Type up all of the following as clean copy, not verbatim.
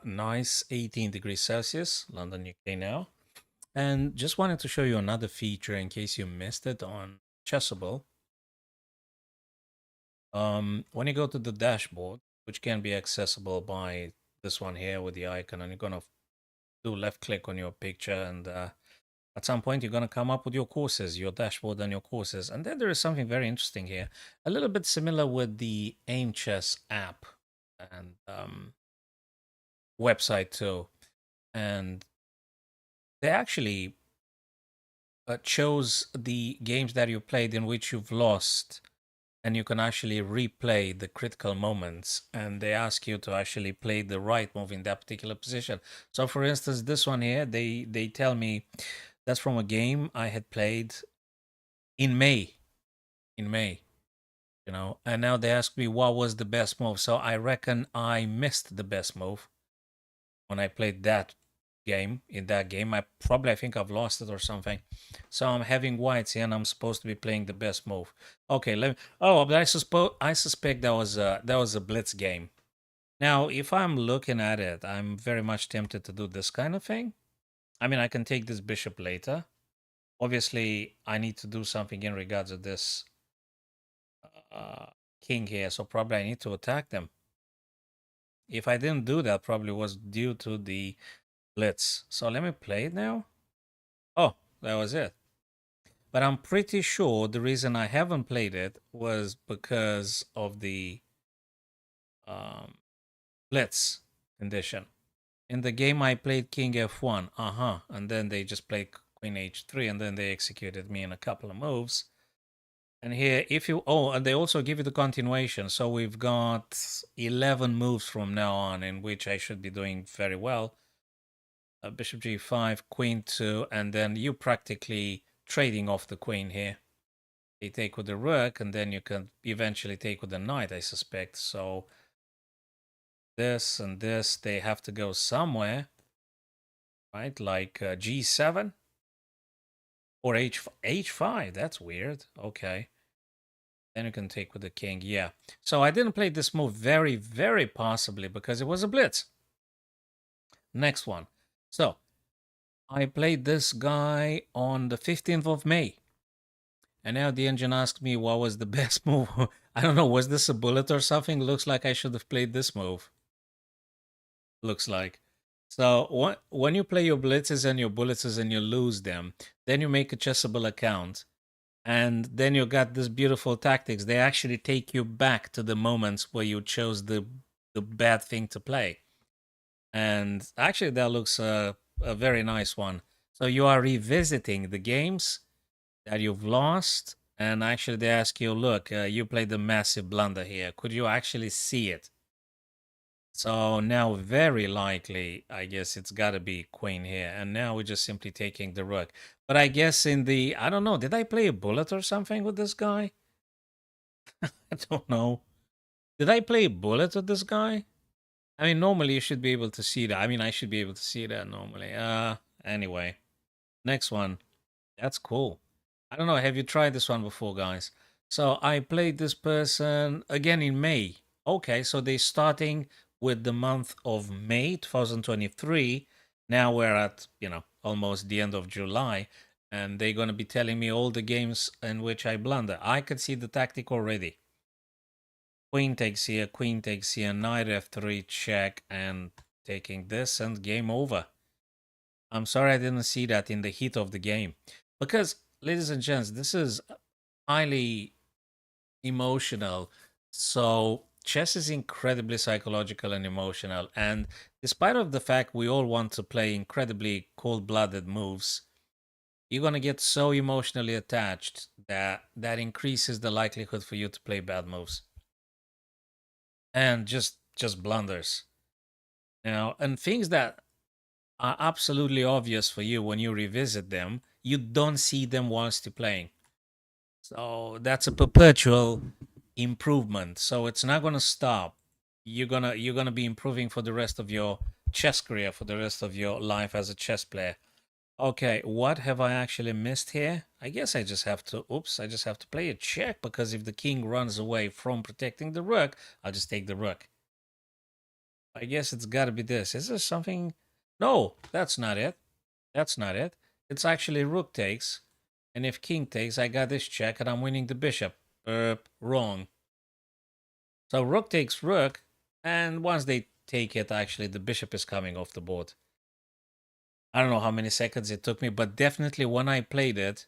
Nice 18 degrees Celsius, London, UK now. And just wanted to show you another feature in case you missed it on Chessable. When you go to the dashboard, which can be accessible by this one here with the icon, and you're going to do left click on your picture, and at some point you're going to come up with your courses, your dashboard and your courses. And then there is something very interesting here, a little bit similar with the Aim Chess app and website too. And they actually chose the games that you played in which you've lost, and you can actually replay the critical moments, and they ask you to actually play the right move in that particular position. So for instance, this one here, they tell me that's from a game I had played in May, and now they ask me what was the best move. So I reckon I missed the best move when I played that game. In that game, I think I've lost it or something. So I'm having whites here, and I'm supposed to be playing the best move. Okay, let me. Oh, but I suspect that was a blitz game. Now, if I'm looking at it, I'm very much tempted to do this kind of thing. I mean, I can take this bishop later. Obviously, I need to do something in regards to this king here, so probably I need to attack them. If I didn't do that, probably was due to the blitz. So let me play it now. Oh, that was it. But I'm pretty sure the reason I haven't played it was because of the um, blitz condition. In the game, I played King F1, and then they just played Queen H3, and then they executed me in a couple of moves. And here, and they also give you the continuation. So we've got 11 moves from now on, in which I should be doing very well. Bishop G5, Queen 2, and then you practically trading off the Queen here. They take with the rook, and then you can eventually take with the knight, I suspect. So this and this, they have to go somewhere, right? Like G7 or H5. That's weird. Okay. Then you can take with the king. Yeah. So I didn't play this move very, very possibly because it was a blitz. Next one. So I played this guy on the 15th of May. And now the engine asked me what was the best move. I don't know, was this a bullet or something? Looks like I should have played this move. Looks like. So when you play your blitzes and your bullets and you lose them, then you make a chessable account. And then you got this beautiful tactics. They actually take you back to the moments where you chose the bad thing to play. And actually that looks a very nice one. So you are revisiting the games that you've lost, and actually they ask you, look, you played a massive blunder here. Could you actually see it? So now very likely, I guess it's got to be queen here. And now we're just simply taking the rook. But I guess I don't know, did I play a bullet or something with this guy? I don't know. Did I play a bullet with this guy? I mean, normally you should be able to see that. I mean, I should be able to see that normally. Anyway, next one. That's cool. I don't know. Have you tried this one before, guys? So I played this person again in May. Okay, so they're starting with the month of May 2023. Now we're at, almost the end of July, and they're going to be telling me all the games in which I blunder. I could see the tactic already. Queen takes here, knight f3, check, and taking this, and game over. I'm sorry I didn't see that in the heat of the game. Because, ladies and gents, this is highly emotional. So chess is incredibly psychological and emotional. And despite of the fact we all want to play incredibly cold-blooded moves, you're going to get so emotionally attached that increases the likelihood for you to play bad moves. And just blunders. And things that are absolutely obvious for you when you revisit them, you don't see them whilst you're playing. So that's a perpetual improvement. So it's not going to stop. You're gonna be improving for the rest of your chess career, for the rest of your life as a chess player. Okay, what have I actually missed here? I guess I just have to, I just have to play a check, because if the king runs away from protecting the rook, I'll just take the rook. I guess it's got to be this. Is this something? No, that's not it. That's not it. It's actually rook takes. And if king takes, I got this check and I'm winning the bishop. Wrong. So rook takes rook. And once they take it, actually, the bishop is coming off the board. I don't know how many seconds it took me, but definitely when I played it,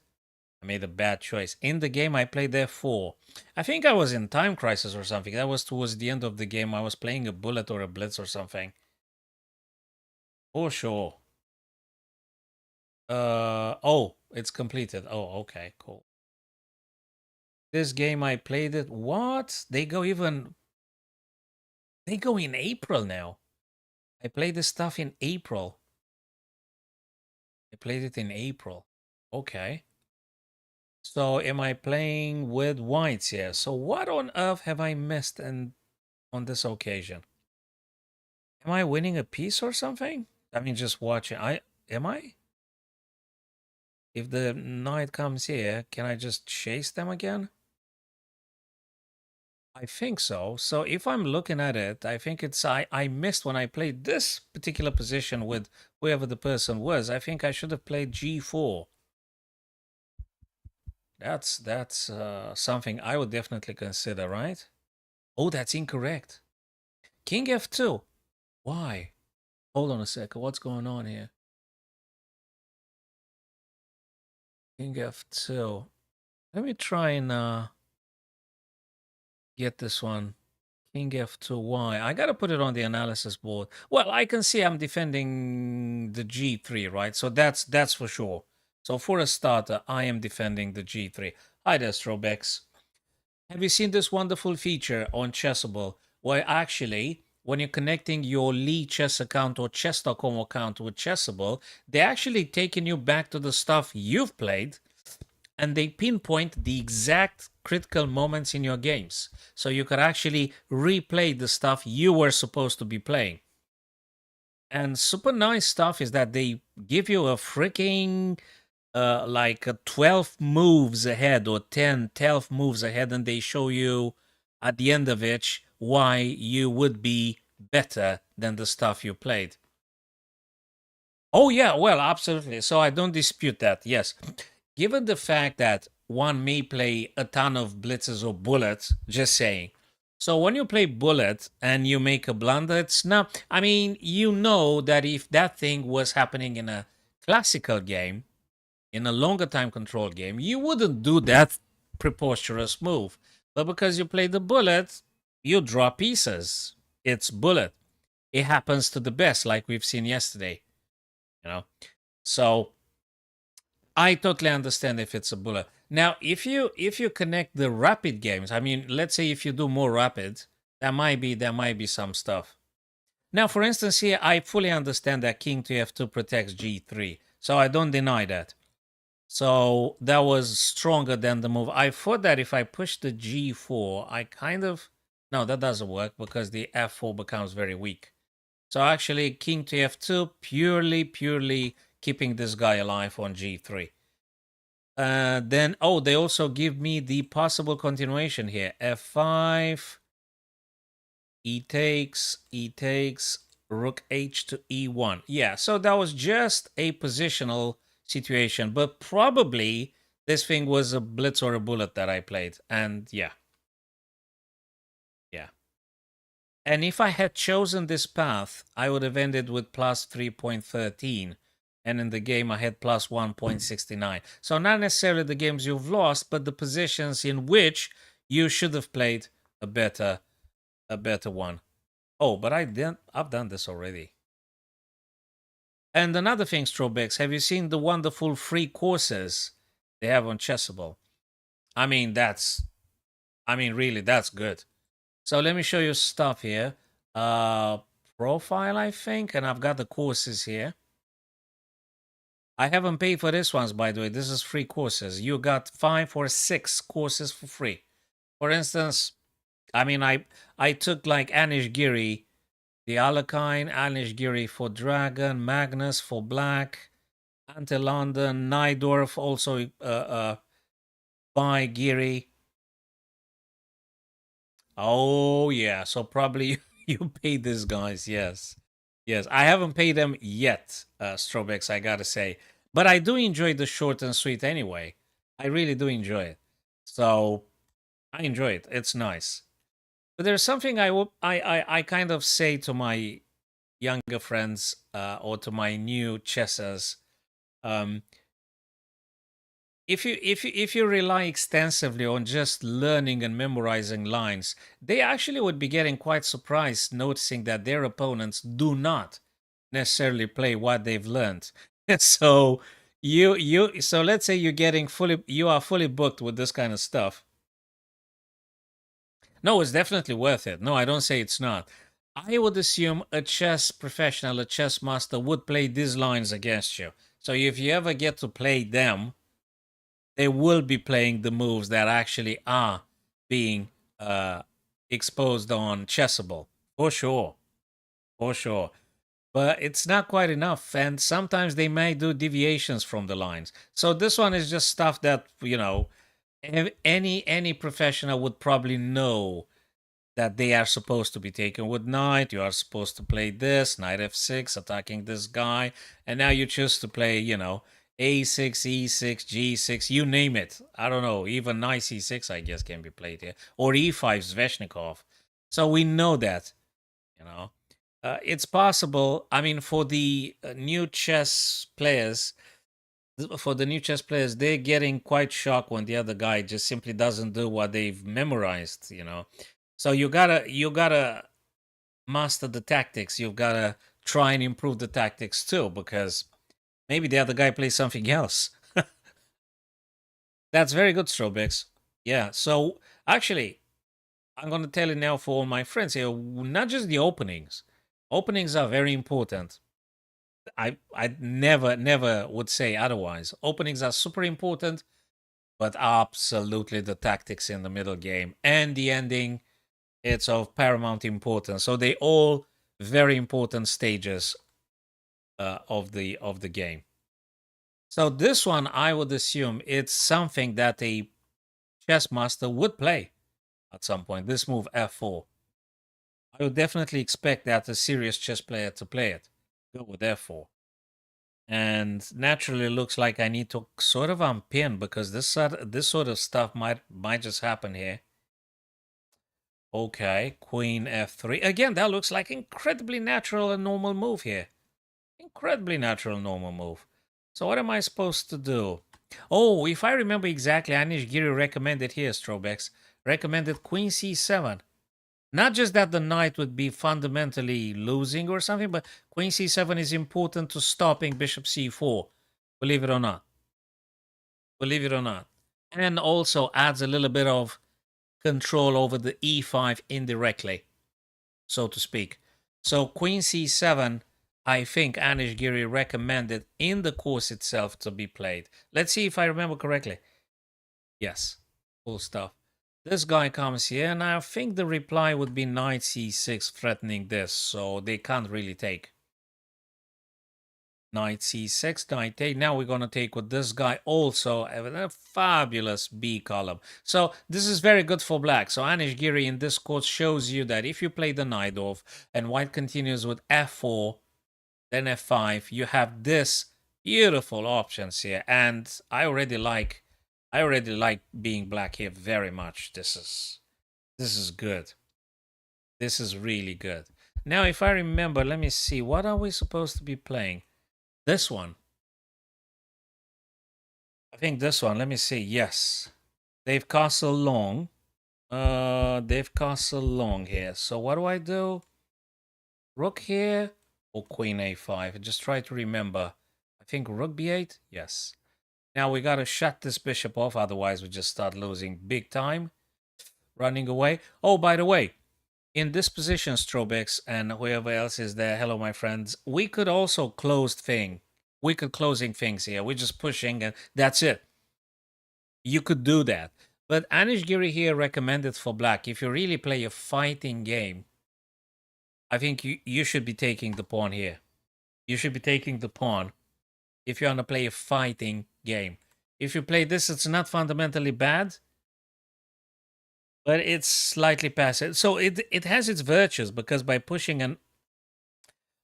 I made a bad choice. In the game, I played f4. I think I was in time crisis or something. That was towards the end of the game. I was playing a bullet or a blitz or something. For sure. Oh, it's completed. Oh, okay, cool. This game I played it. What? They go in April now. I played this stuff in April. I played it in April. Okay. So am I playing with whites here? So what on earth have I missed on this occasion? Am I winning a piece or something? I mean, just watching. Am I? If the knight comes here, can I just chase them again? I think so. So if I'm looking at it, I think it's I missed when I played this particular position with whoever the person was. I think I should have played g4. That's something I would definitely consider, right? Oh, that's incorrect. King f2. Why? Hold on a second. What's going on here? King f2. Let me try and get this one. King f2, why? I gotta put it on the analysis board. Well, I can see I'm defending the g3, right? So that's for sure. So for a starter, I am defending the g3. Hi there, Strobex. Have you seen this wonderful feature on Chessable where actually, when you're connecting your Lee Chess account or Chess.com account with Chessable, they're actually taking you back to the stuff you've played and they pinpoint the exact critical moments in your games. So you could actually replay the stuff you were supposed to be playing. And super nice stuff is that they give you a freaking like 12 moves ahead or 10, 12 moves ahead, and they show you at the end of it why you would be better than the stuff you played. Oh, yeah, well, absolutely. So I don't dispute that. Yes. Given the fact that one may play a ton of blitzes or bullets, just saying. So when you play bullet and you make a blunder, it's not, I mean, you know that if that thing was happening in a classical game, in a longer time control game, you wouldn't do that preposterous move. But because you play the bullet, you draw pieces. It's bullet. It happens to the best, like we've seen yesterday. You know, so I totally understand if it's a bullet. Now, if you connect the rapid games, I mean, let's say if you do more rapid, there might be some stuff. Now, for instance, here I fully understand that king to f2 protects g3, so I don't deny that. So that was stronger than the move. I thought that if I push the g4, I kind of no, that doesn't work because the f4 becomes very weak. So actually, king to f2, purely keeping this guy alive on g3. Then, oh, they also give me the possible continuation here. f5, e takes, rook h to e1. Yeah, so that was just a positional situation, but probably this thing was a blitz or a bullet that I played. And yeah. Yeah. And if I had chosen this path, I would have ended with plus 3.13. And in the game, I had plus 1.69. So not necessarily the games you've lost, but the positions in which you should have played a better one. Oh, but I've done this already. And another thing, Strobex, have you seen the wonderful free courses they have on Chessable? I mean, really, that's good. So let me show you stuff here. Profile, I think, and I've got the courses here. I haven't paid for this ones, by the way. This is free courses. You got 5 or 6 courses for free. For instance, I mean, I took like Anish Giri, the Alakine, Anish Giri for Dragon, Magnus for Black, Ante London, Nydorf, also by Giri. Oh, yeah. So probably You paid these guys, yes. Yes, I haven't paid them yet, Strobex, I gotta say. But I do enjoy the short and sweet anyway. I really do enjoy it. So I enjoy it. It's nice. But there's something I kind of say to my younger friends or to my new chessers. Um, if you rely extensively on just learning and memorizing lines, they actually would be getting quite surprised noticing that their opponents do not necessarily play what they've learned. So so let's say you are fully booked with this kind of stuff. No, it's definitely worth it. No, I don't say it's not. I would assume a chess professional, a chess master would play these lines against you. So if you ever get to play them, they will be playing the moves that actually are being uh, exposed on Chessable. For sure. For sure. But it's not quite enough. And sometimes they may do deviations from the lines. So this one is just stuff that, any professional would probably know that they are supposed to be taken with knight. You are supposed to play this, knight f6, attacking this guy. And now you choose to play, a6, e6, g6, you name it. I don't know. Even knight c6, I guess, can be played here. Or e5, Sveshnikov. So we know that, you know. It's possible. I mean, for the new chess players, they're getting quite shocked when the other guy just simply doesn't do what they've memorized. So you gotta master the tactics. You've gotta try and improve the tactics too, because maybe the other guy plays something else. That's very good, Strobex. Yeah. So actually, I'm gonna tell you now for all my friends here, not just the openings. Openings are very important. I never would say otherwise. Openings are super important, but absolutely the tactics in the middle game and the ending, it's of paramount importance. So they all very important stages of the game. So this one, I would assume it's something that a chess master would play at some point. This move f4. I would definitely expect that a serious chess player to play it. Go with f4. And naturally, looks like I need to sort of unpin because this sort of stuff might just happen here. Okay, queen f3. Again, that looks like incredibly natural and normal move here. Incredibly natural normal move. So what am I supposed to do? Oh, if I remember exactly, Anish Giri recommended here, Strobex, recommended queen c7. Not just that the knight would be fundamentally losing or something, but queen c7 is important to stopping bishop c4. Believe it or not. Believe it or not. And also adds a little bit of control over the e5 indirectly, so to speak. So queen c7, I think Anish Giri recommended in the course itself to be played. Let's see if I remember correctly. Yes, full stuff. This guy comes here, and I think the reply would be knight c6 threatening this, so they can't really take. Knight c6, knight a. Now we're going to take with this guy also, a fabulous b column. So this is very good for black. So Anish Giri in this course shows you that if you play the knight off and white continues with f4, then f5, you have this beautiful options here. And I already like being black here very much. This is good. This is really good. Now, if I remember, let me see. What are we supposed to be playing? This one. I think this one. Let me see. Yes. They've castle long. They've castle long here. So what do I do? Rook here or queen a5? Just try to remember. I think rook b8. Yes. Now we gotta shut this bishop off. Otherwise, we just start losing big time. Running away. Oh, by the way, in this position, Strobex and whoever else is there, hello, my friends, we could also close thing. We could closing things here. We're just pushing and that's it. You could do that. But Anish Giri here recommended for black, if you really play a fighting game, I think you should be taking the pawn here. You should be taking the pawn if you want to play a fighting game. If you play this, it's not fundamentally bad, but it's slightly passive. So it has its virtues because by pushing and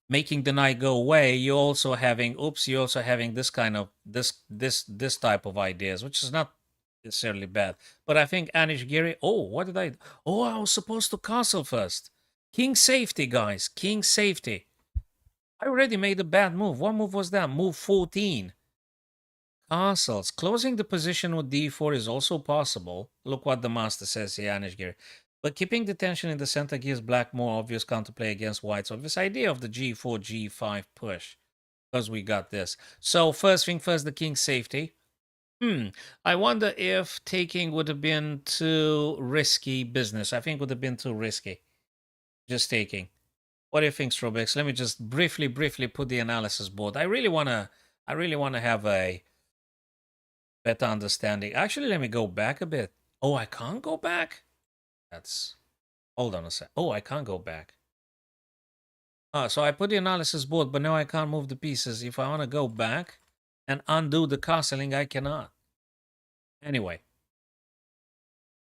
making the knight go away, you're also having you're also having this kind of this type of ideas, which is not necessarily bad. But I think Anish Giri. Oh, what did I? Oh, I was supposed to castle first. King safety, guys. King safety. I already made a bad move. What move was that? Move 14. Castles. Closing the position with d4 is also possible. Look what the master says here, Anish Giri. But keeping the tension in the center gives black more obvious counterplay against white. So this idea of the g4, g5 push, because we got this. So first thing first, the king's safety. I wonder if taking would have been too risky business. I think would have been too risky. Just taking. What do you think, Strobex? Let me just briefly put the analysis board. I really wanna have a better understanding. Actually, let me go back a bit. Oh, I can't go back? That's... Hold on a sec. Oh, I can't go back. So I put the analysis board, but now I can't move the pieces. If I want to go back and undo the castling, I cannot. Anyway.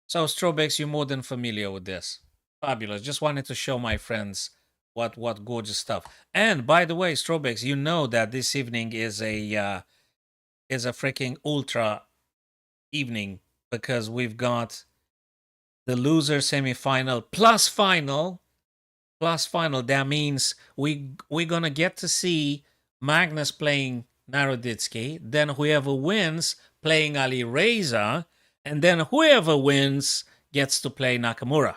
So, Strobex, you're more than familiar with this. Fabulous. Just wanted to show my friends what gorgeous stuff. And by the way, Strobex, you know that this evening is a freaking ultra evening because we've got the loser semifinal plus final. That means we're gonna get to see Magnus playing Naroditsky, then whoever wins playing Ali Reza, and then whoever wins gets to play Nakamura.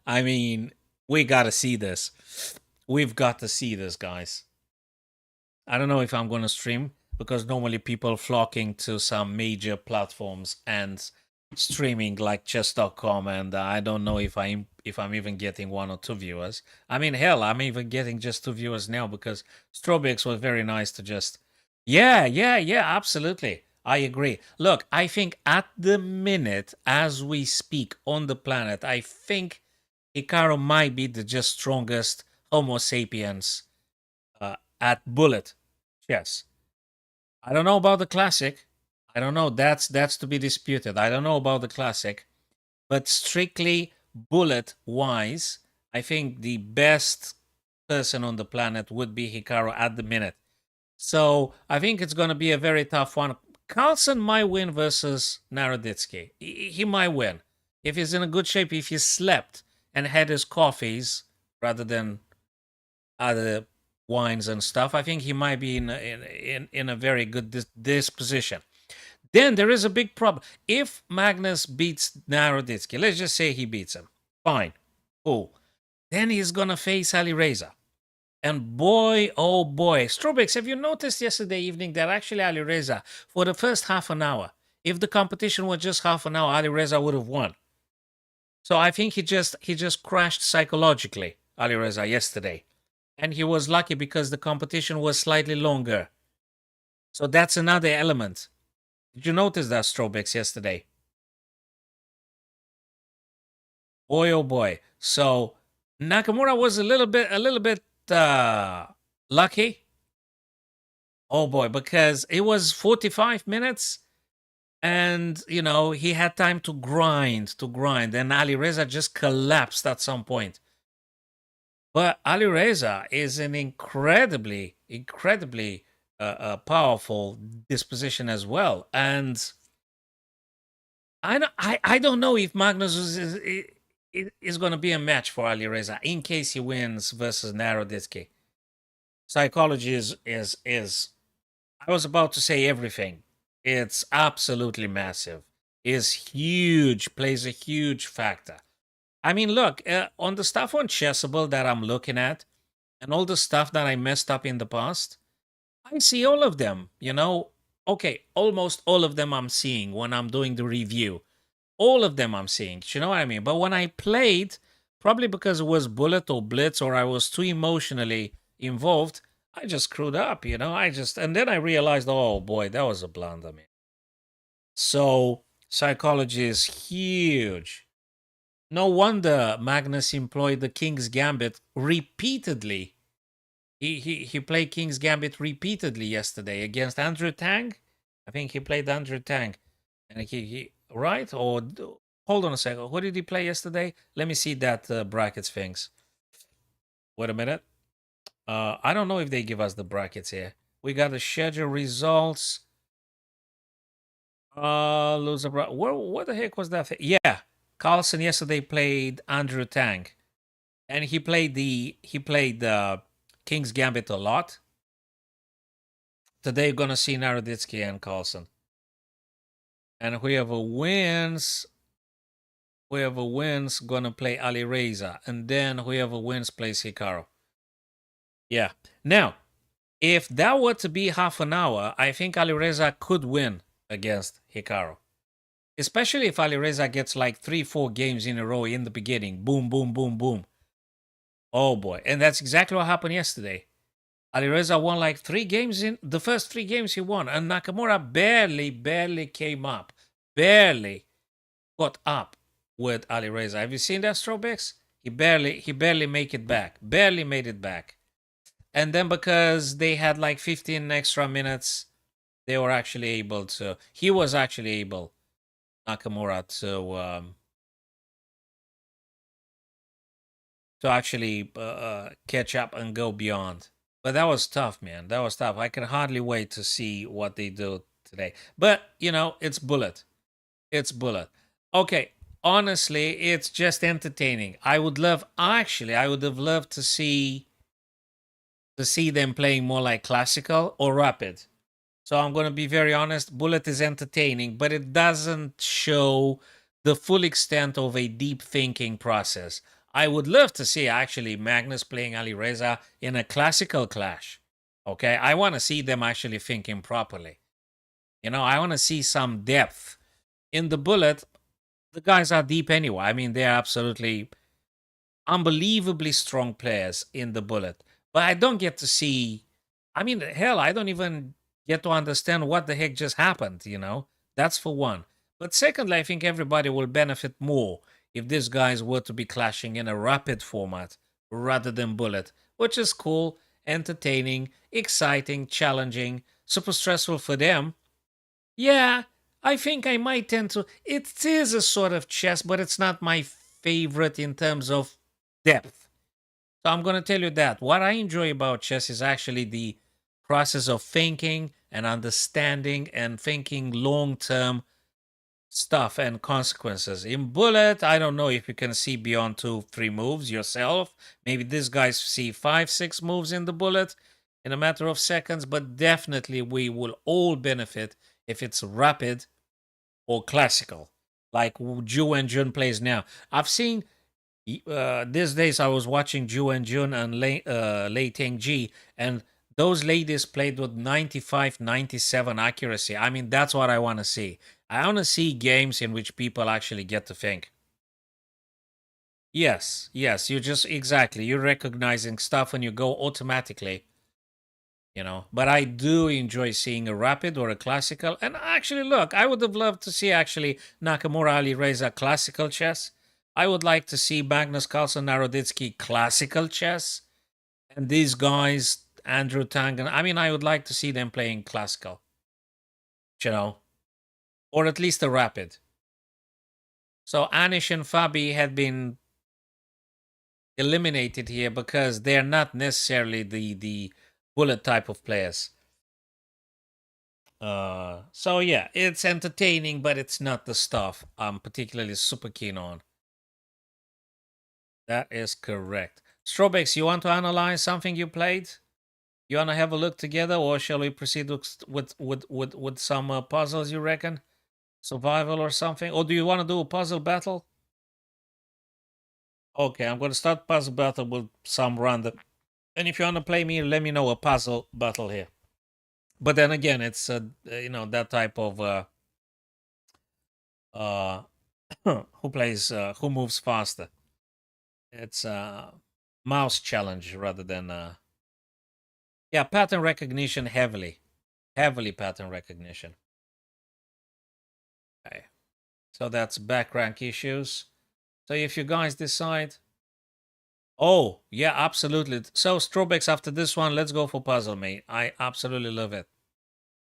I mean, we gotta see this. We've got to see this, guys. I don't know if I'm gonna stream because normally people flocking to some major platforms and streaming like chess.com, and I don't know if I'm even getting 1 or 2 viewers. I mean, hell, I'm even getting just 2 viewers now because Strobex was very nice to just yeah, absolutely. I agree. Look, I think at the minute as we speak on the planet, I think Hikaru might be the just strongest Homo sapiens at bullet chess. I don't know about the classic. I don't know. That's to be disputed. I don't know about the classic, but strictly bullet wise, I think the best person on the planet would be Hikaru at the minute. So I think it's going to be a very tough one. Carlsen might win versus Naroditsky. He might win if he's in a good shape. If he slept and had his coffees rather than other wines and stuff, I think he might be in a very good disposition. Then there is a big problem. If Magnus beats Naroditsky, let's just say he beats him. Fine. Cool. Then he's going to face Ali Reza. And boy, oh boy. Strobex, have you noticed yesterday evening that actually Ali Reza, for the first half an hour, if the competition was just half an hour, Ali Reza would have won. So I think he just crashed psychologically, Ali Reza, yesterday. And he was lucky because the competition was slightly longer. So that's another element. Did you notice that, Strobex, yesterday? Boy, oh boy. So Nakamura was a little bit lucky. Oh boy, because it was 45 minutes and you know he had time to grind, and Ali Reza just collapsed at some point. But Ali Reza is an incredibly powerful disposition as well, and I don't know if Magnus is going to be a match for Ali Reza in case he wins versus Naroditsky. Psychology is I was about to say everything. It's absolutely massive. Is huge, plays a huge factor. I mean, look, on the stuff on Chessable that I'm looking at, and all the stuff that I messed up in the past, I see all of them, you know. Okay, almost all of them I'm seeing when I'm doing the review. All of them I'm seeing, you know what I mean? But when I played, probably because it was Bullet or Blitz or I was too emotionally involved, I just screwed up, you know. And then I realized, oh boy, that was a blunder, man. So psychology is huge. No wonder Magnus employed the King's Gambit repeatedly. He played King's Gambit repeatedly yesterday against Andrew Tang. I think he played Andrew Tang, and he right or Hold on a second. Who did he play yesterday? Let me see that brackets things. Wait a minute. I don't know if they give us the brackets here. We got the schedule results. Loser. What the heck was that? Yeah, Carlson yesterday played Andrew Tang, and he played the King's Gambit a lot. Today, you're gonna see Naroditsky and Carlson, and whoever wins gonna play Ali Reza, and then whoever wins plays Hikaru. Yeah. Now, if that were to be half an hour, I think Ali Reza could win against Hikaru. Especially if Ali Reza gets like 3-4 games in a row in the beginning. Boom, boom, boom, boom. Oh boy. And that's exactly what happened yesterday. Ali Reza won like 3 games in the first 3 games he won. And Nakamura barely came up. Barely got up with Ali Reza. Have you seen that, Strobex? He barely make it back. Barely made it back. And then because they had like 15 extra minutes, they were actually able to. He was actually able, Nakamura, to actually catch up and go beyond. But that was tough, man. That was tough. I can hardly wait to see what they do today. But it's Bullet. It's Bullet. Okay. Honestly, it's just entertaining. I would have loved to see them playing more like classical or rapid. So I'm going to be very honest. Bullet is entertaining, but it doesn't show the full extent of a deep thinking process. I would love to see actually Magnus playing Ali Reza in a classical clash. Okay, I want to see them actually thinking properly. I want to see some depth. In the Bullet, the guys are deep anyway. I mean, they're absolutely unbelievably strong players in the Bullet. But I don't get to see. I mean, hell, I don't even get to understand what the heck just happened, That's for one. But secondly, I think everybody will benefit more if these guys were to be clashing in a rapid format rather than Bullet, which is cool, entertaining, exciting, challenging, super stressful for them. Yeah, I think I might tend to. It is a sort of chess, but it's not my favorite in terms of depth. So I'm going to tell you that. What I enjoy about chess is actually the process of thinking and understanding and thinking long term stuff and consequences. In Bullet, I don't know if you can see beyond 2-3 moves yourself. Maybe these guys see 5-6 moves in the Bullet in a matter of seconds, but definitely we will all benefit if it's rapid or classical, like Ju and Jun plays now. I've seen these days I was watching Ju and Jun and Lei Ting Ji, and those ladies played with 95, 97 accuracy. I mean, that's what I want to see. I want to see games in which people actually get to think. Yes, you're recognizing stuff and you go automatically, But I do enjoy seeing a rapid or a classical. And actually, look, I would have loved to see actually Nakamura Ali Reza classical chess. I would like to see Magnus Carlsen Naroditsky classical chess. And these guys, Andrew Tangen, I mean, I would like to see them playing classical, or at least a rapid. So Anish and Fabi had been eliminated here because they're not necessarily the Bullet type of players. So yeah, it's entertaining, but it's not the stuff I'm particularly super keen on. That is correct. Strobex, you want to analyze something you played? You want to have a look together, or shall we proceed with some puzzles, you reckon? Survival or something? Or do you want to do a puzzle battle? Okay, I'm going to start puzzle battle with some random. And if you want to play me, let me know a puzzle battle here. But then again, it's that type of who moves faster. It's a mouse challenge rather than pattern recognition heavily pattern recognition. Okay, so that's back rank issues. So if you guys decide, oh yeah, absolutely. So Strobex, after this one, let's go for puzzle, mate. I absolutely love it.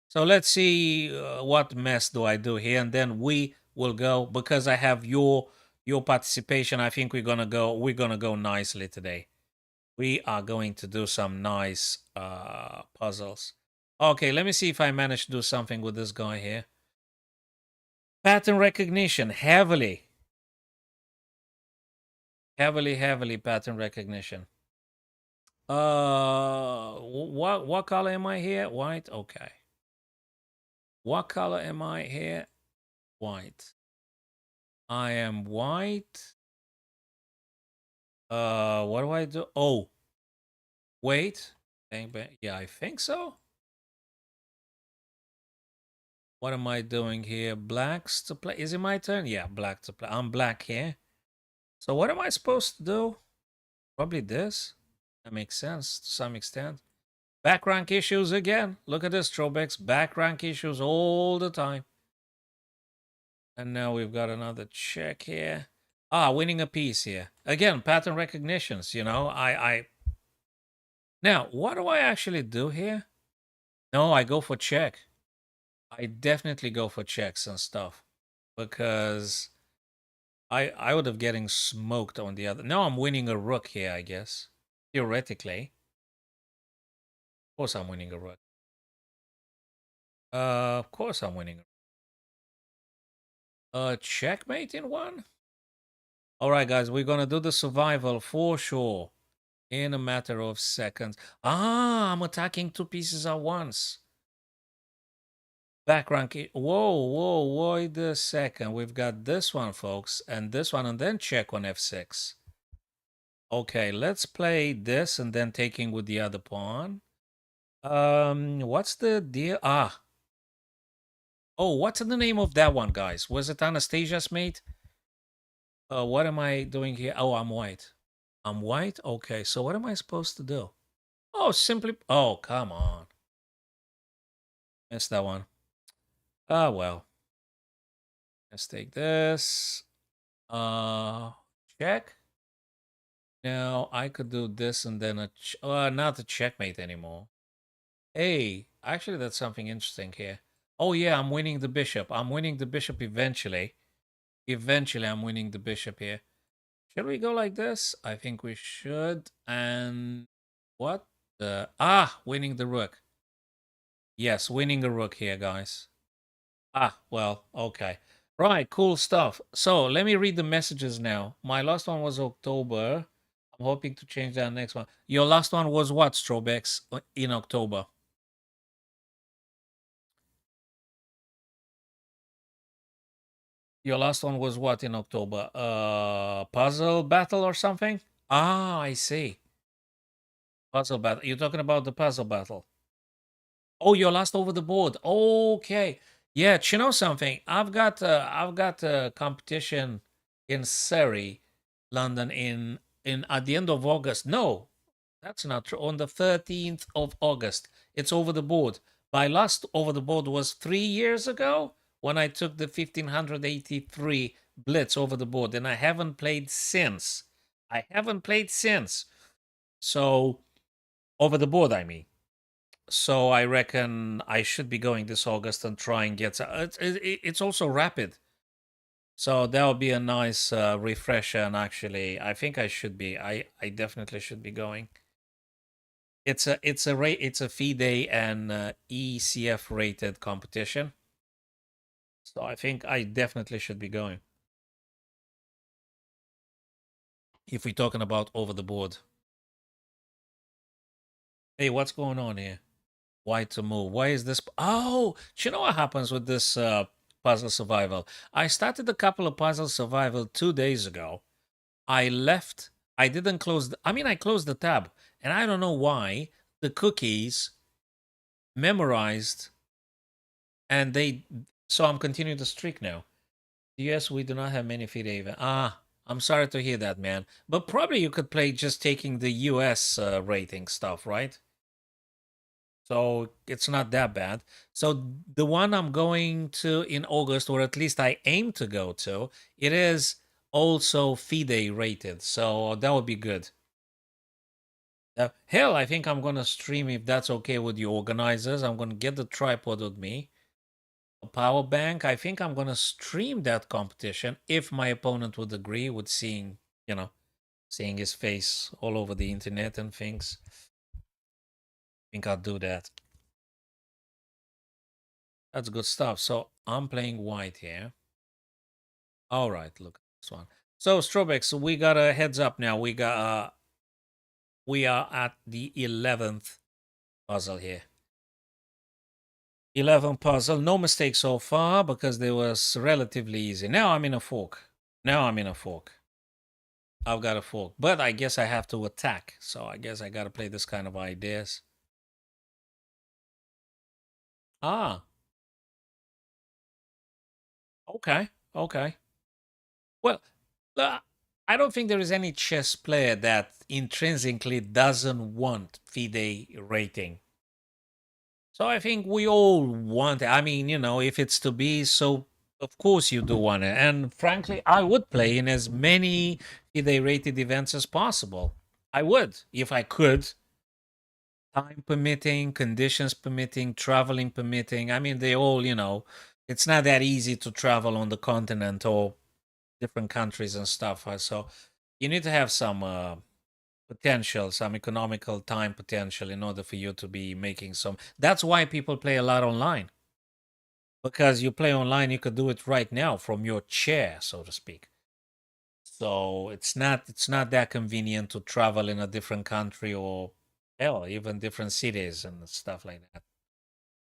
So let's see what mess do I do here, and then we will go because I have your participation. I think we're gonna go nicely today. We are going to do some nice puzzles. Okay, let me see if I manage to do something with this guy here. Pattern recognition, heavily pattern recognition. What color am I here? White. Okay. What color am I here? White. I am white. What do I do? Oh, wait. Bang, bang. Yeah, I think so. What am I doing here? Blacks to play. Is it my turn? Yeah, black to play. I'm black here. So what am I supposed to do? Probably this. That makes sense to some extent. Back rank issues again. Look at this, Trobex. Back rank issues all the time. And now we've got another check here. Ah, winning a piece here. Again, pattern recognitions, you know. Now, what do I actually do here? No, I go for check. I definitely go for checks and stuff. Because I would have getting smoked on the other. Now I'm winning a rook here, I guess. Theoretically. Of course I'm winning a rook. Of course I'm winning. Checkmate in one? Alright, guys, we're gonna do the survival for sure. In a matter of seconds. Ah, I'm attacking two pieces at once. Back rank. Whoa, wait a second. We've got this one, folks, and this one, and then check on F6. Okay, let's play this and then taking with the other pawn. What's the deal? Ah. Oh, what's the name of that one, guys? Was it Anastasia's mate? What am I doing here? Oh, I'm white. I'm white? Okay, so what am I supposed to do? Oh, simply... Oh, come on. Missed that one. Ah, well. Let's take this. Check. Now, I could do this and then not a checkmate anymore. Hey, actually, that's something interesting here. Oh, yeah, I'm winning the bishop. I'm winning the bishop eventually. Eventually, I'm winning the bishop here. Should we go like this? I think we should. And what? Winning the rook. Yes, winning a rook here, guys. Ah, well, okay. Right, cool stuff. So let me read the messages now. My last one was October. I'm hoping to change that next one. Your last one was what, Strobex, in October? Your last one was what in October? Puzzle battle or something? Ah, I see. Puzzle battle. You're talking about the puzzle battle. Oh, you're last over the board. Okay. Yeah, you know something? I've got a competition in Surrey, London in at the end of August. No, that's not true. On the 13th of August. It's over the board. My last over the board was 3 years ago when I took the 1583 Blitz over the board, and I haven't played since. I haven't played since. So over the board, I mean. So I reckon I should be going this August and try and get. It's also rapid, so that would be a nice refresher. And actually, I think I should be. I definitely should be going. It's a FIDE and ECF rated competition, so I think I definitely should be going. If we're talking about over the board. Hey, what's going on here? Why to move? Why is this? Oh, do you know what happens with this puzzle survival? I started a couple of puzzle survival 2 days ago. I left. I didn't close. I closed the tab, and I don't know why the cookies memorized, and they. So I'm continuing the streak now. Yes, we do not have many feed even. I'm sorry to hear that, man. But probably you could play just taking the US rating stuff, right? So it's not that bad. So the one I'm going to in August, or at least I aim to go to, it is also FIDE rated. So that would be good. Hell, I think I'm going to stream if that's okay with you organizers. I'm going to get the tripod with me. a power bank. I think I'm gonna stream that competition if my opponent would agree with seeing, you know, seeing his face all over the internet and things. I think I'll do that. That's good stuff. So I'm playing white here. All right, look at this one. So Strobex, we got a heads up now. We are at the 11th puzzle here. 11 puzzle. No mistakes so far because they was relatively easy. Now I'm in a fork. Now I'm in a fork. I've got a fork. But I guess I have to attack. So I guess I got to play this kind of ideas. Ah, okay. Okay. Well, uh, I don't think there is any chess player that intrinsically doesn't want FIDE rating. So I think we all want it. I mean, if it's to be, so of course you do want it. And frankly, I would play in as many FIDE rated events as possible. I would, if I could, time permitting, conditions permitting, traveling permitting. I mean, they all, it's not that easy to travel on the continent or different countries and stuff. So you need to have some potential, some economical time potential in order for you to be making some. That's why people play a lot online. Because you play online, you could do it right now from your chair, so to speak. So it's not that convenient to travel in a different country or hell, even different cities and stuff like that.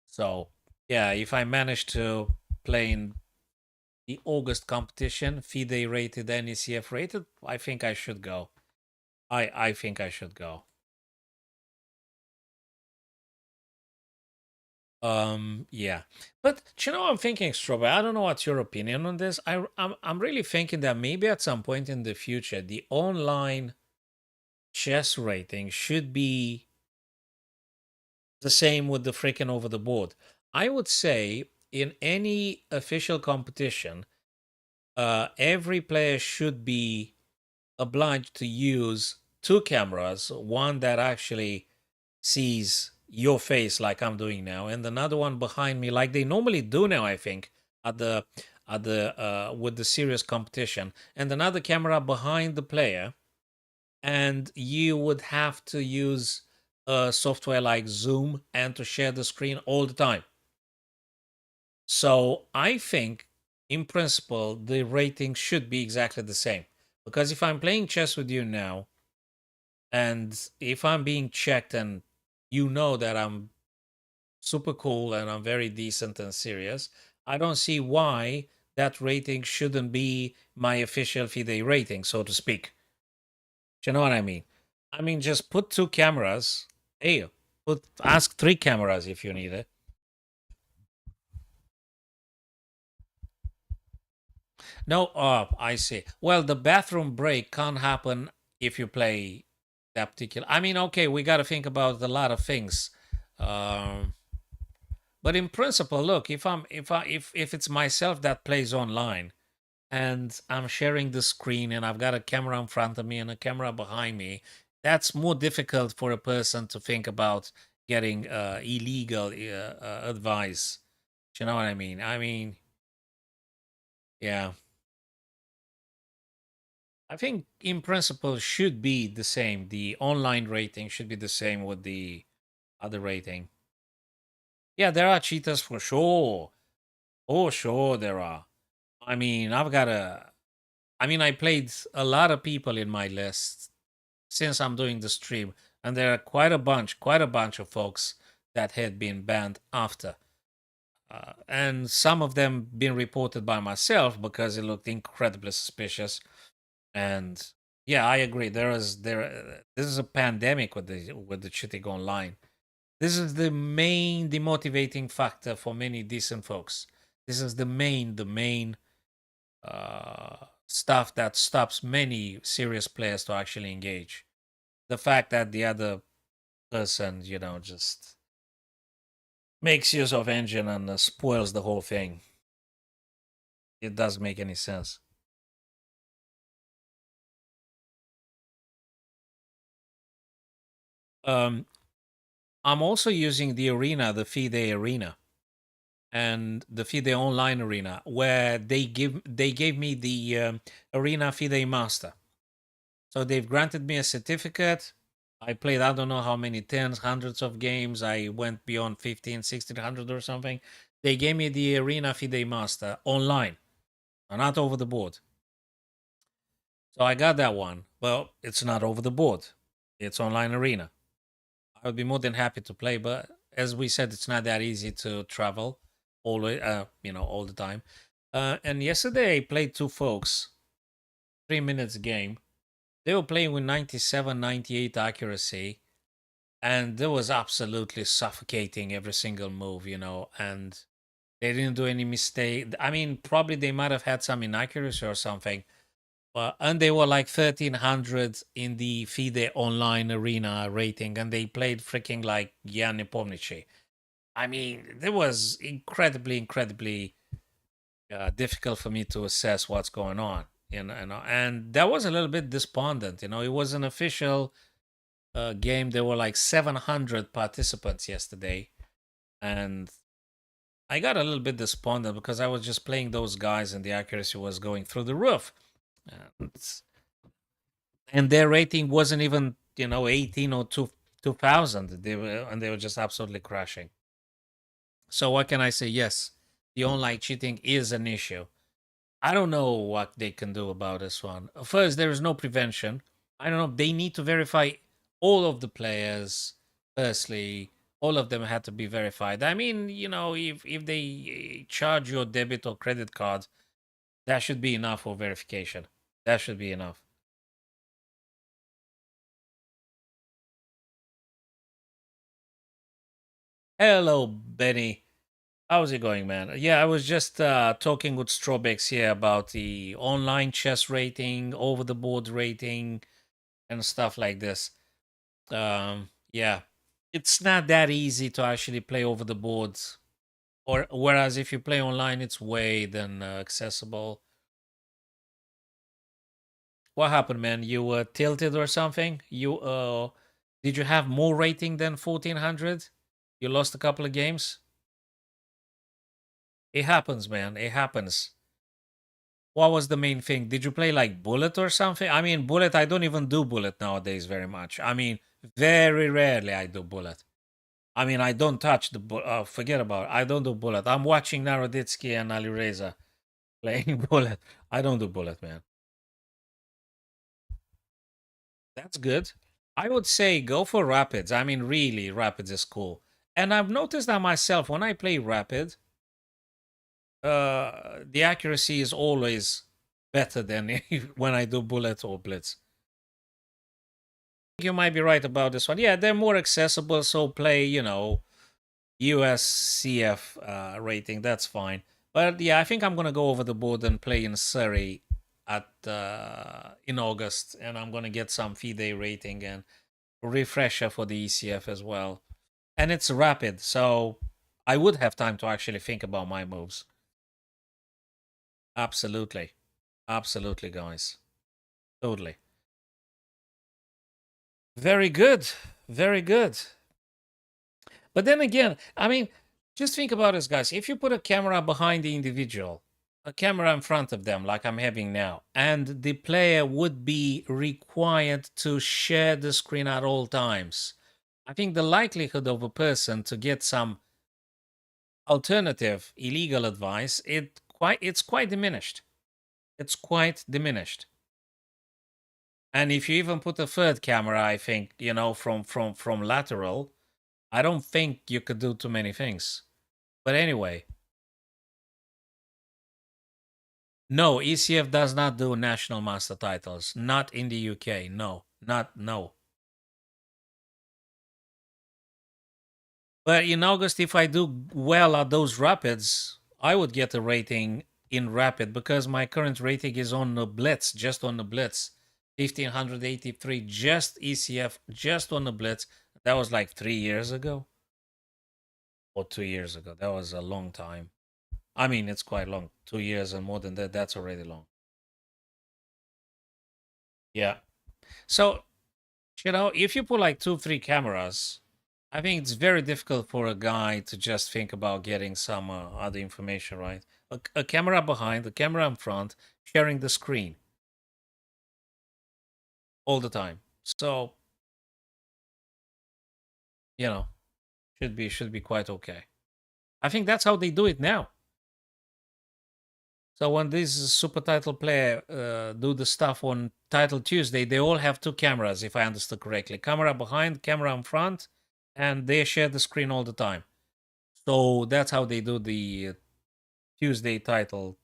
So yeah, if I manage to play in the August competition, FIDE rated, NECF rated, I think I should go. I think I should go. Yeah. But I'm thinking, Strawberry, I don't know what's your opinion on this. I'm really thinking that maybe at some point in the future, the online chess rating should be the same with the freaking over the board. I would say in any official competition, every player should be obliged to use two cameras, one that actually sees your face like I'm doing now, and another one behind me like they normally do now, I think, at the with the serious competition, and another camera behind the player, and you would have to use software like Zoom and to share the screen all the time. So I think in principle the rating should be exactly the same, because if I'm playing chess with you now and if I'm being checked and you know that I'm super cool and I'm very decent and serious, I don't see why that rating shouldn't be my official FIDE rating, so to speak. Do you know what I mean? I mean, just put two cameras. Hey, ask three cameras if you need it. No, I see. Well, the bathroom break can't happen if you play that particular. I mean, okay, we got to think about a lot of things. Um, but in principle, look, if it's myself that plays online and I'm sharing the screen and I've got a camera in front of me and a camera behind me, that's more difficult for a person to think about getting illegal advice. Do you know what I mean? I mean, yeah. I think in principle should be the same. The online rating should be the same with the other rating. Yeah, there are cheaters for sure. Oh, sure there are. I mean, I played a lot of people in my list since I'm doing the stream, and there are quite a bunch of folks that had been banned after. And some of them been reported by myself because it looked incredibly suspicious. And yeah, I agree. This is a pandemic with the cheating online. This is the main demotivating factor for many decent folks. This is the main stuff that stops many serious players to actually engage. The fact that the other person, just makes use of engine and spoils the whole thing. It doesn't make any sense. Um, I'm also using the arena, the FIDE arena. and the FIDE Online Arena, where they gave me the Arena FIDE Master. So they've granted me a certificate. I played I don't know how many tens, hundreds of games. I went beyond 15, 1600 or something. They gave me the Arena FIDE Master online, not over the board. So I got that one. Well, it's not over the board. It's online arena. I would be more than happy to play, but as we said, it's not that easy to travel all the time. And yesterday I played two folks, 3 minutes game. They were playing with 97, 98 accuracy, and it was absolutely suffocating every single move, and they didn't do any mistake. I mean, probably they might have had some inaccuracy or something. And they were like 1300 in the FIDE online arena rating, and they played freaking like Jan Nepomniachtchi. I mean, it was incredibly, incredibly difficult for me to assess what's going on. And that was a little bit despondent. It was an official game. There were like 700 participants yesterday, and I got a little bit despondent because I was just playing those guys, and the accuracy was going through the roof. And their rating wasn't even 18 or 2000. They were just absolutely crashing. So what can I say? Yes, the online cheating is an issue. I don't know what they can do about this one. First, there is no prevention. I don't know, they need to verify all of the players. Firstly, all of them had to be verified. I mean, if they charge your debit or credit card, that should be enough for verification. That should be enough. Hello, Benny. How's it going, man? Yeah, I was just talking with Strobex here about the online chess rating, over the board rating, and stuff like this. Yeah, it's not that easy to actually play over the boards. Or whereas if you play online, it's way then accessible. What happened, man? You were tilted or something? Did you have more rating than 1400? You lost a couple of games? It happens, man. It happens. What was the main thing? Did you play like Bullet or something? I mean, Bullet, I don't even do Bullet nowadays very much. I mean, very rarely I do Bullet. I mean, I don't touch the forget about it. I don't do Bullet. I'm watching Naroditsky and Alireza playing Bullet. I don't do Bullet, man. That's good. I would say go for Rapids. I mean, really, Rapids is cool. And I've noticed that myself when I play Rapid, the accuracy is always better than when I do Bullet or Blitz. You might be right about this one. Yeah, they're more accessible, so play, USCF rating. That's fine. But yeah, I think I'm gonna go over the board and play in Surrey at in August, and I'm gonna get some FIDE rating and refresher for the ECF as well. And it's rapid, so I would have time to actually think about my moves. Absolutely, absolutely, guys, totally. Very good, very good. But then again, I mean, just think about this, guys. If you put a camera behind the individual, a camera in front of them, like I'm having now, and the player would be required to share the screen at all times, I think the likelihood of a person to get some alternative illegal advice, it's quite diminished. It's quite diminished. And if you even put a third camera, I think, from lateral, I don't think you could do too many things. But anyway, no, ECF does not do national master titles. Not in the UK. No, no. But in August, if I do well at those rapids, I would get a rating in rapid because my current rating is on the blitz, just on the blitz. 1583, just ECF, just on the blitz. That was like 3 years ago or 2 years ago. That was a long time. I mean, it's quite long. 2 years and more than that, that's already long. Yeah. So, if you put like 2, 3 cameras, I think it's very difficult for a guy to just think about getting some other information, right? A camera behind, a camera in front, sharing the screen all the time. So, you know, should be quite okay. I think that's how they do it now. So when these super title player do the stuff on Title Tuesday, they all have two cameras, if I understood correctly. Camera behind, camera in front, and they share the screen all the time. So that's how they do the Tuesday title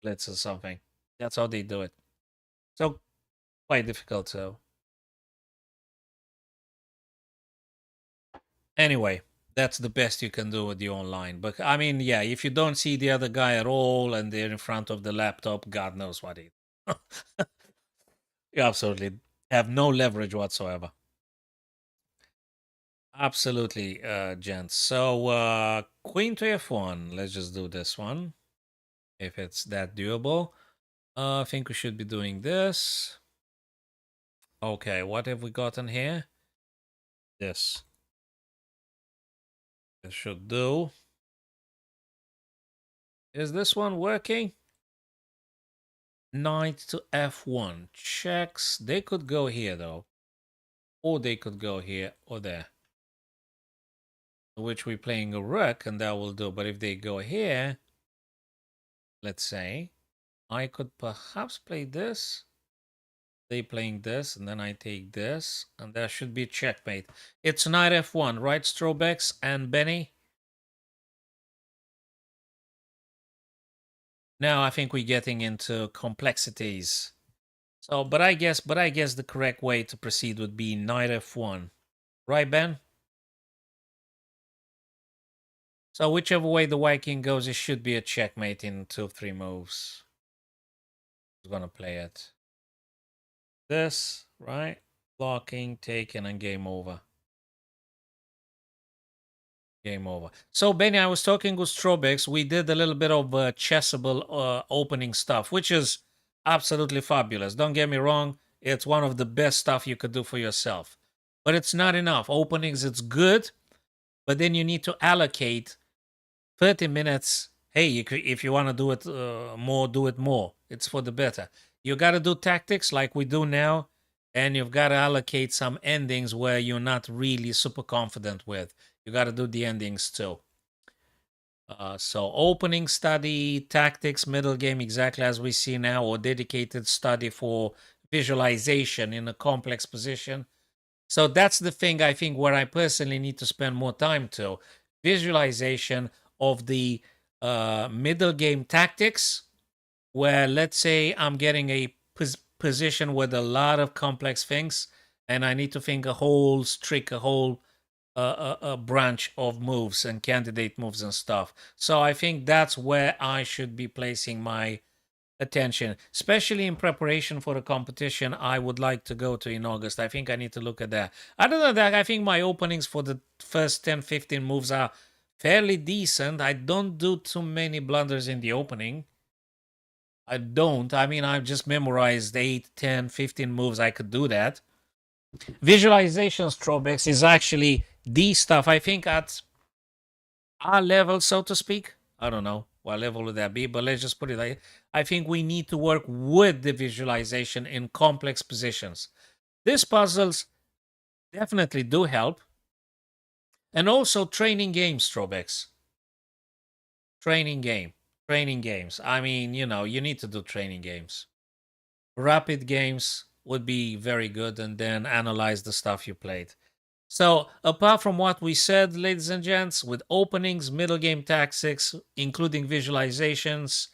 blitz or something. That's how they do it. So quite difficult. So anyway, that's the best you can do with the online. But I mean, yeah, if you don't see the other guy at all and they're in front of the laptop, God knows what he. You absolutely have no leverage whatsoever. Absolutely, gents. So Queen to F1. Let's just do this one if it's that doable. I think we should be doing this. Okay, what have we gotten here? This. This should do. Is this one working? Knight to F1. Checks. They could go here though. Or they could go here or there. Which we're playing a rook and that will do. But if they go here, let's say, I could perhaps play this. They playing this, and then I take this, and there should be checkmate. It's knight f1, right, Strobex and Benny? Now I think we're getting into complexities. So, but I guess the correct way to proceed would be knight f1, right, Ben? So whichever way the white king goes, it should be a checkmate in 2-3 moves. Who's gonna play it? This, right? Blocking, taken, and game over. Game over. So, Benny, I was talking with Strobex. We did a little bit of chessable opening stuff, which is absolutely fabulous. Don't get me wrong. It's one of the best stuff you could do for yourself. But it's not enough. Openings, it's good, but then you need to allocate 30 minutes. Hey, if you want to do it more, do it more. It's for the better. You got to do tactics like we do now, and you've got to allocate some endings where you're not really super confident with. You got to do the endings too. So opening study, tactics, middle game, exactly as we see now, or dedicated study for visualization in a complex position. So that's the thing I think where I personally need to spend more time to. Visualization of the middle game tactics, where let's say I'm getting a position with a lot of complex things, and I need to think a whole trick, a whole a branch of moves and candidate moves and stuff. So I think that's where I should be placing my attention, especially in preparation for the competition I would like to go to in August. I think I need to look at that. Other than that, I think my openings for the first 10-15 moves are fairly decent. I don't do too many blunders in the opening. I don't. I mean, I've just memorized 8, 10, 15 moves. I could do that. Visualization Strobex is actually the stuff I think at our level, so to speak. I don't know what level would that be, but let's just put it like I think we need to work with the visualization in complex positions. These puzzles definitely do help. And also training games, Strobex. Training game. Training games. I mean, you need to do training games. Rapid games would be very good, and then analyze the stuff you played. So, apart from what we said, ladies and gents, with openings, middle game tactics, including visualizations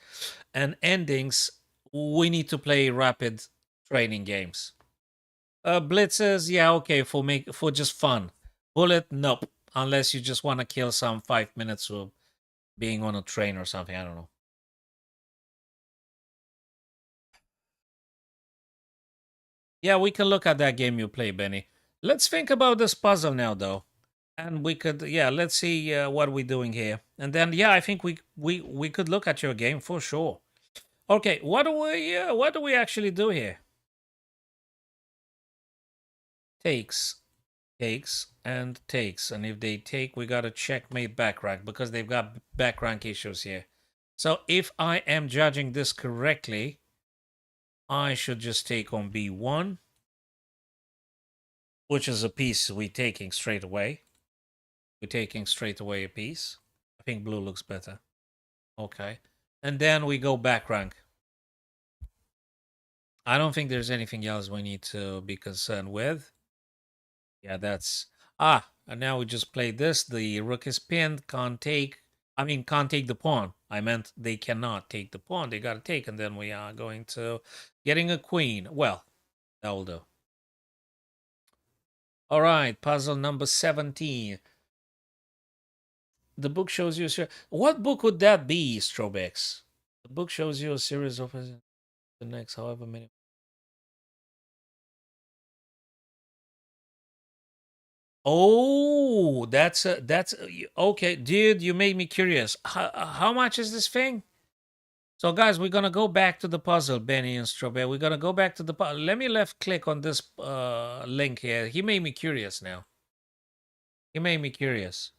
and endings, we need to play rapid training games. Blitzes, yeah, okay, for just fun. Bullet, nope. Unless you just want to kill some 5 minutes of being on a train or something. I don't know. Yeah, we can look at that game you play, Benny. Let's think about this puzzle now, though. And we could, yeah, let's see what we're doing here. And then, yeah, I think we could look at your game for sure. Okay, what do we actually do here? Takes. takes and takes. And if they take, we got to checkmate back rank because they've got back rank issues here. So if I am judging this correctly, I should just take on B1, which is a piece we're taking straight away. We're taking straight away a piece. I think blue looks better. Okay. And then we go back rank. I don't think there's anything else we need to be concerned with. Yeah, that's... Ah, and now we just played this. The rook is pinned, can't take... I mean, can't take the pawn. I meant they cannot take the pawn. They got to take, and then we are going to getting a queen. Well, that will do. All right, puzzle number 17. The book shows you... What book would that be, Strobex? The book shows you a series of the next however many... Oh, okay, dude. You made me curious. How much is this thing? So, guys, we're gonna go back to the puzzle, Benny and Strawberry. We're gonna go back to the puzzle. Let me left click on this link here. He made me curious now. He made me curious.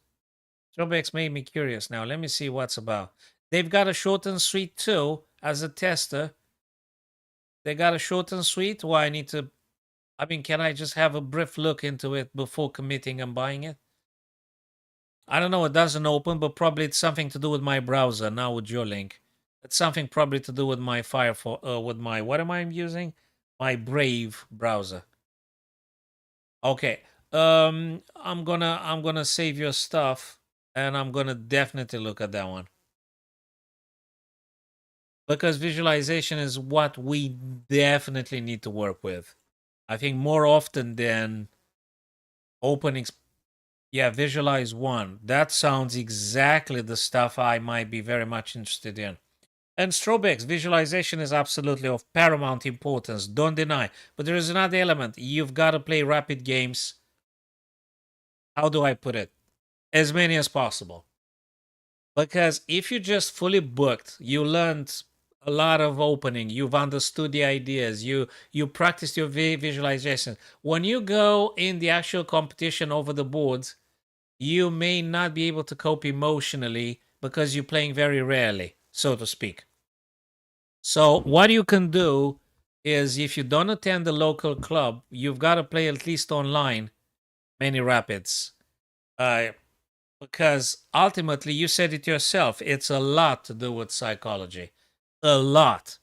Strawberry's made me curious now. Let me see what's about. They've got a short and sweet too as a tester. They got a short and sweet. Why I need to? I mean, can I just have a brief look into it before committing and buying it? I don't know. It doesn't open, but probably it's something to do with my browser now with your link. It's something probably to do with my Firefox, with my, what am I using? My Brave browser. Okay. I'm gonna save your stuff, and I'm gonna definitely look at that one because visualization is what we definitely need to work with. I think more often than opening. Yeah, visualize one. That sounds exactly the stuff I might be very much interested in. And Strobex, visualization is absolutely of paramount importance. Don't deny. But there is another element. You've got to play rapid games. How do I put it? As many as possible. Because if you just fully booked, you learned a lot of opening. You've understood the ideas. You practiced your visualization. When you go in the actual competition over the boards, you may not be able to cope emotionally because you're playing very rarely, so to speak. So what you can do is if you don't attend the local club, you've got to play at least online many rapids. Because ultimately, you said it yourself, it's a lot to do with psychology. A lot.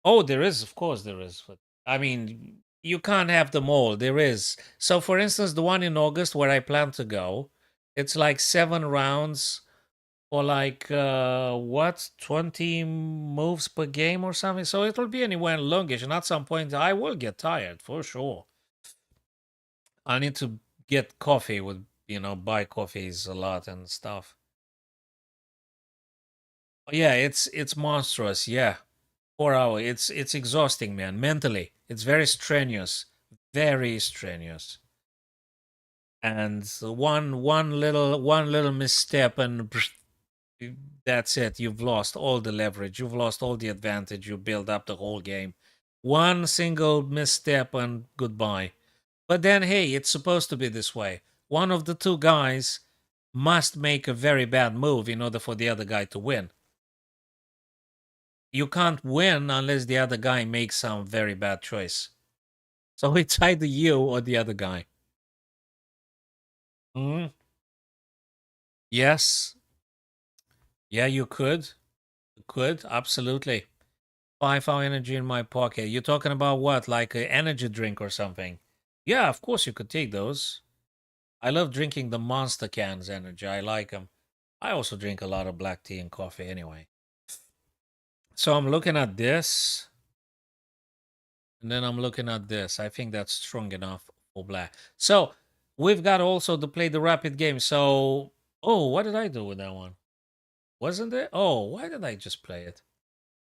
Oh, there is, of course, there is. I mean, you can't have them all. There is. So, for instance, the one in August where I plan to go, it's like 7 rounds for like what 20 moves per game or something. So it will be anywhere longish, and at some point I will get tired for sure. I need to get coffee with buy coffees a lot and stuff. Yeah, it's monstrous. Yeah, 4 hour. It's exhausting, man. Mentally, it's very strenuous, very strenuous. And one little misstep and that's it. You've lost all the leverage. You've lost all the advantage you build up the whole game. One single misstep and goodbye. But then, hey, it's supposed to be this way. One of the two guys must make a very bad move in order for the other guy to win. You can't win unless the other guy makes some very bad choice. So it's either you or the other guy. Mm. Yes. Yeah, you could. You could, absolutely. 5 hour energy in my pocket. You're talking about what? Like an energy drink or something? Yeah, of course you could take those. I love drinking the Monster cans energy. I like them. I also drink a lot of black tea and coffee anyway. So I'm looking at this, and then I'm looking at this. I think that's strong enough for black. So we've got also to play the rapid game. So, oh, what did I do with that one? Wasn't it? Oh, why did I just play it?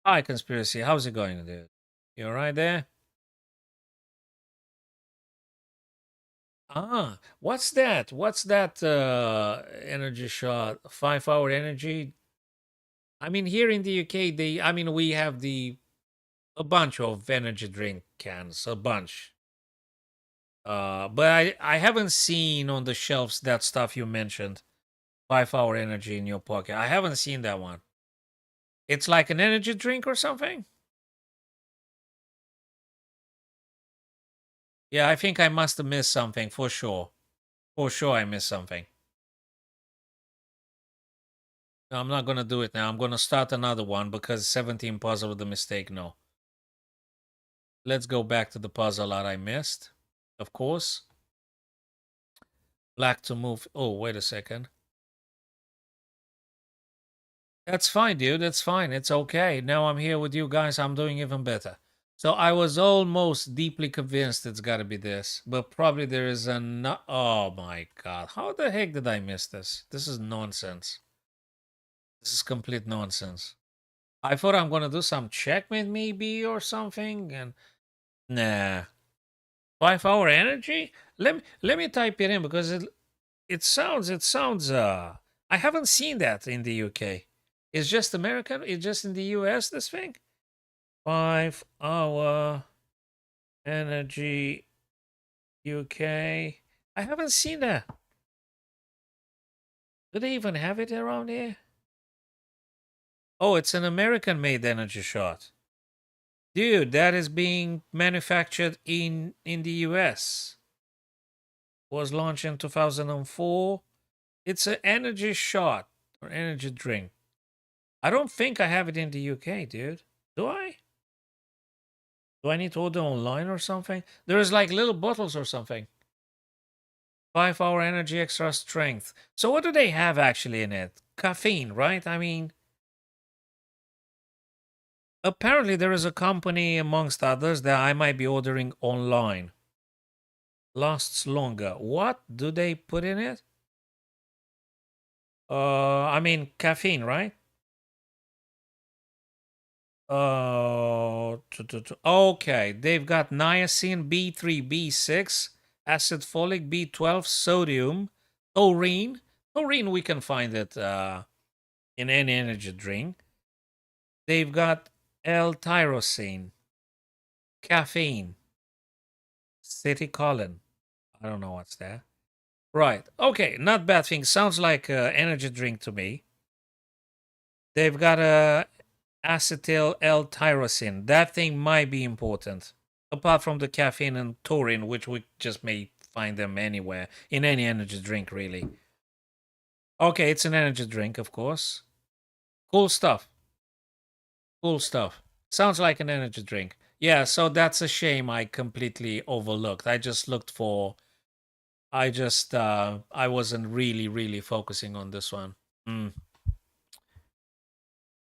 Hi, Conspiracy. How's it going, dude? You all right there? Ah, what's that? What's that energy shot? 5 hour energy? I mean, here in the UK, we have a bunch of energy drink cans, a bunch. But I haven't seen on the shelves that stuff you mentioned. 5 hour energy in your pocket. I haven't seen that one. It's like an energy drink or something? Yeah, I think I must have missed something for sure. For sure, I missed something. No, I'm not gonna do it now. I'm gonna start another one because 17 puzzle with a mistake. No. Let's go back to the puzzle that I missed. Of course. Black to move. Oh, wait a second. That's fine, dude. That's fine. It's okay. Now I'm here with you guys. I'm doing even better. So I was almost deeply convinced it's got to be this, but probably there is a no. Oh my god! How the heck did I miss this? This is nonsense. This is complete nonsense. I thought I'm gonna do some checkmate maybe or something, and nah. 5 hour energy? Let me type it in because it sounds. I haven't seen that in the UK. It's just American. It's just in the US. This thing. 5 hour energy UK. I haven't seen that. Do they even have it around here? Oh, it's an American-made energy shot. Dude, that is being manufactured in the US. Was launched in 2004. It's an energy shot or energy drink. I don't think I have it in the UK, dude. Do I? Do I need to order online or something? There's like little bottles or something. 5 hour energy extra strength. So what do they have actually in it? Caffeine, right? I mean, apparently there is a company amongst others that I might be ordering online. Lasts longer. What do they put in it? I mean caffeine, right? Okay, they've got niacin, B3, B6, acid folic, B12, sodium, taurine. Taurine, we can find it in any energy drink. They've got L-tyrosine, caffeine, citicolin. I don't know what's that. Right. Okay, not bad thing. Sounds like an energy drink to me. They've got a acetyl L-tyrosine. That thing might be important. Apart from the caffeine and taurine, which we just may find them anywhere in any energy drink, really. Okay, it's an energy drink, of course. Cool stuff. Cool stuff. Sounds like an energy drink. Yeah, so that's a shame I completely overlooked. I just looked for I wasn't really focusing on this one. Mm,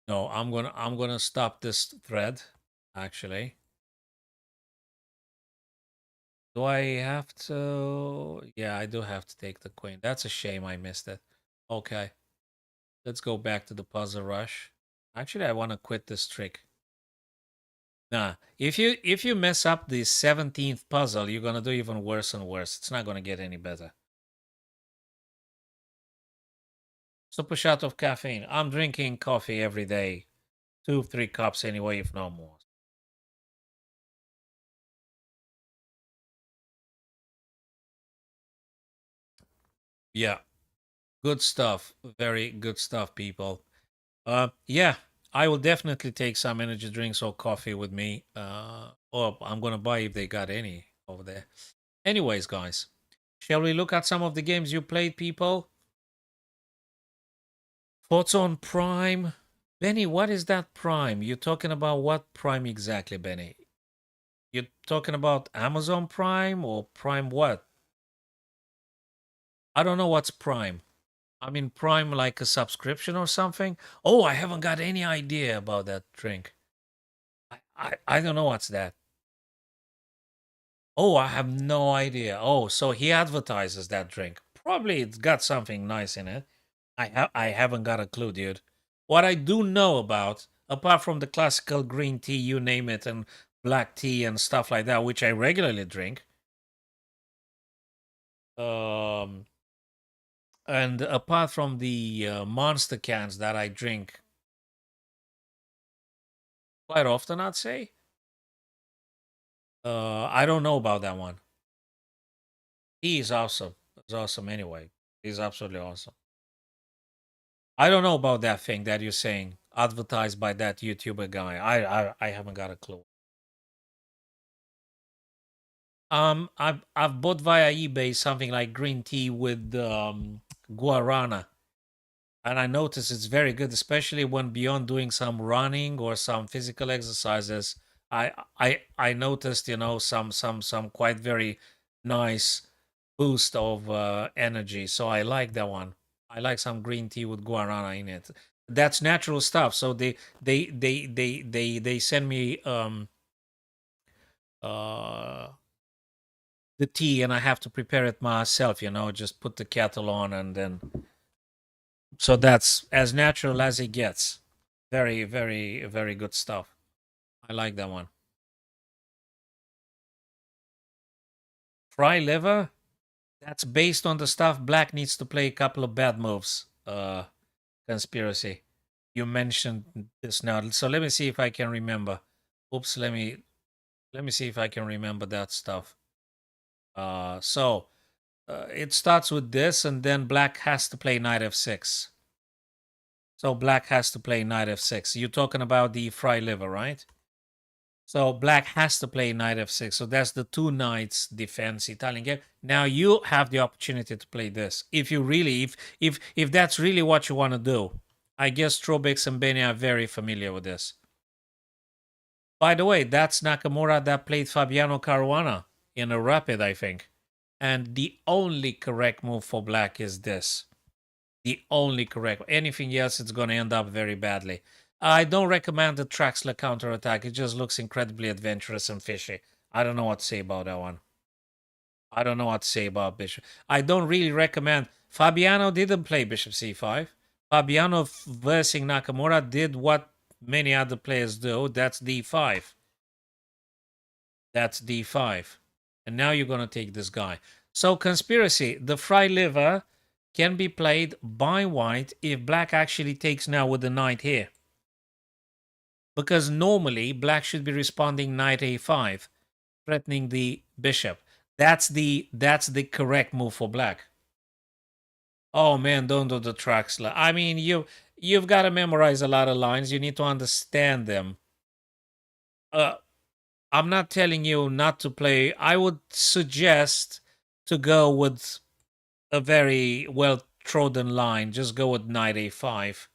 no, I'm gonna stop this thread, actually. Do I have to? Yeah, I do have to take the queen. That's a shame I missed it. Okay, let's go back to the puzzle rush. Actually, I want to quit this trick. Nah, if you mess up the 17th puzzle, you're gonna do even worse and worse. It's not gonna get any better. Super shot of caffeine. I'm drinking coffee every day. 2, 3 cups anyway, if not more. Yeah, good stuff. Very good stuff, people. Yeah, I will definitely take some energy drinks or coffee with me. Or I'm gonna buy if they got any over there. Anyways, guys, shall we look at some of the games you played, people? Thoughts on Prime? Benny, what is that Prime? You're talking about what Prime exactly, Benny? You're talking about Amazon Prime or Prime what? I don't know what's Prime. I mean, Prime like a subscription or something? Oh, I haven't got any idea about that drink. I don't know what's that. Oh, I have no idea. Oh, so he advertises that drink. Probably it's got something nice in it. I haven't got a clue, dude. What I do know about, apart from the classical green tea, you name it, and black tea and stuff like that, which I regularly drink. Um, and apart from the monster cans that I drink quite often, I'd say. I don't know about that one. He is awesome. He's awesome anyway. He's absolutely awesome. I don't know about that thing that you're saying, advertised by that YouTuber guy. I haven't got a clue. I've bought via eBay something like green tea with guarana, and I notice it's very good, especially when beyond doing some running or some physical exercises. I noticed, some quite very nice boost of energy. So I like that one. I like some green tea with guarana in it. That's natural stuff. So they send me uh the tea, and I have to prepare it myself, just put the kettle on, and then so that's as natural as it gets. Very, very, very good stuff. I like that one. Fry liver, that's based on the stuff Black needs to play a couple of bad moves. Conspiracy. You mentioned this now. So let me see if I can remember. Oops, let me see if I can remember that stuff. So it starts with this, and then Black has to play knight f6. So Black has to play knight f6. You're talking about the Fry liver, right? So Black has to play knight f6. So that's the two knights defense Italian game. Now you have the opportunity to play this. If you really, if that's really what you want to do. I guess Strobix and Benny are very familiar with this. By the way, that's Nakamura that played Fabiano Caruana in a rapid, I think. And the only correct move for Black is this. The only correct. Anything else, it's going to end up very badly. I don't recommend the Traxler counterattack. It just looks incredibly adventurous and fishy. I don't know what to say about that one. I don't know what to say about Bishop. I don't really recommend. Fabiano didn't play Bishop c5. Fabiano versing Nakamura did what many other players do. That's d5. That's d5. And now you're going to take this guy. So conspiracy, the Fry liver can be played by white if Black actually takes now with the knight here. Because normally Black should be responding knight a5, threatening the bishop. That's the correct move for Black. Oh man, don't do the Traxler. I mean, you've got to memorize a lot of lines. You need to understand them. I'm not telling you not to play. I would suggest to go with a very well trodden line. Just go with knight a5.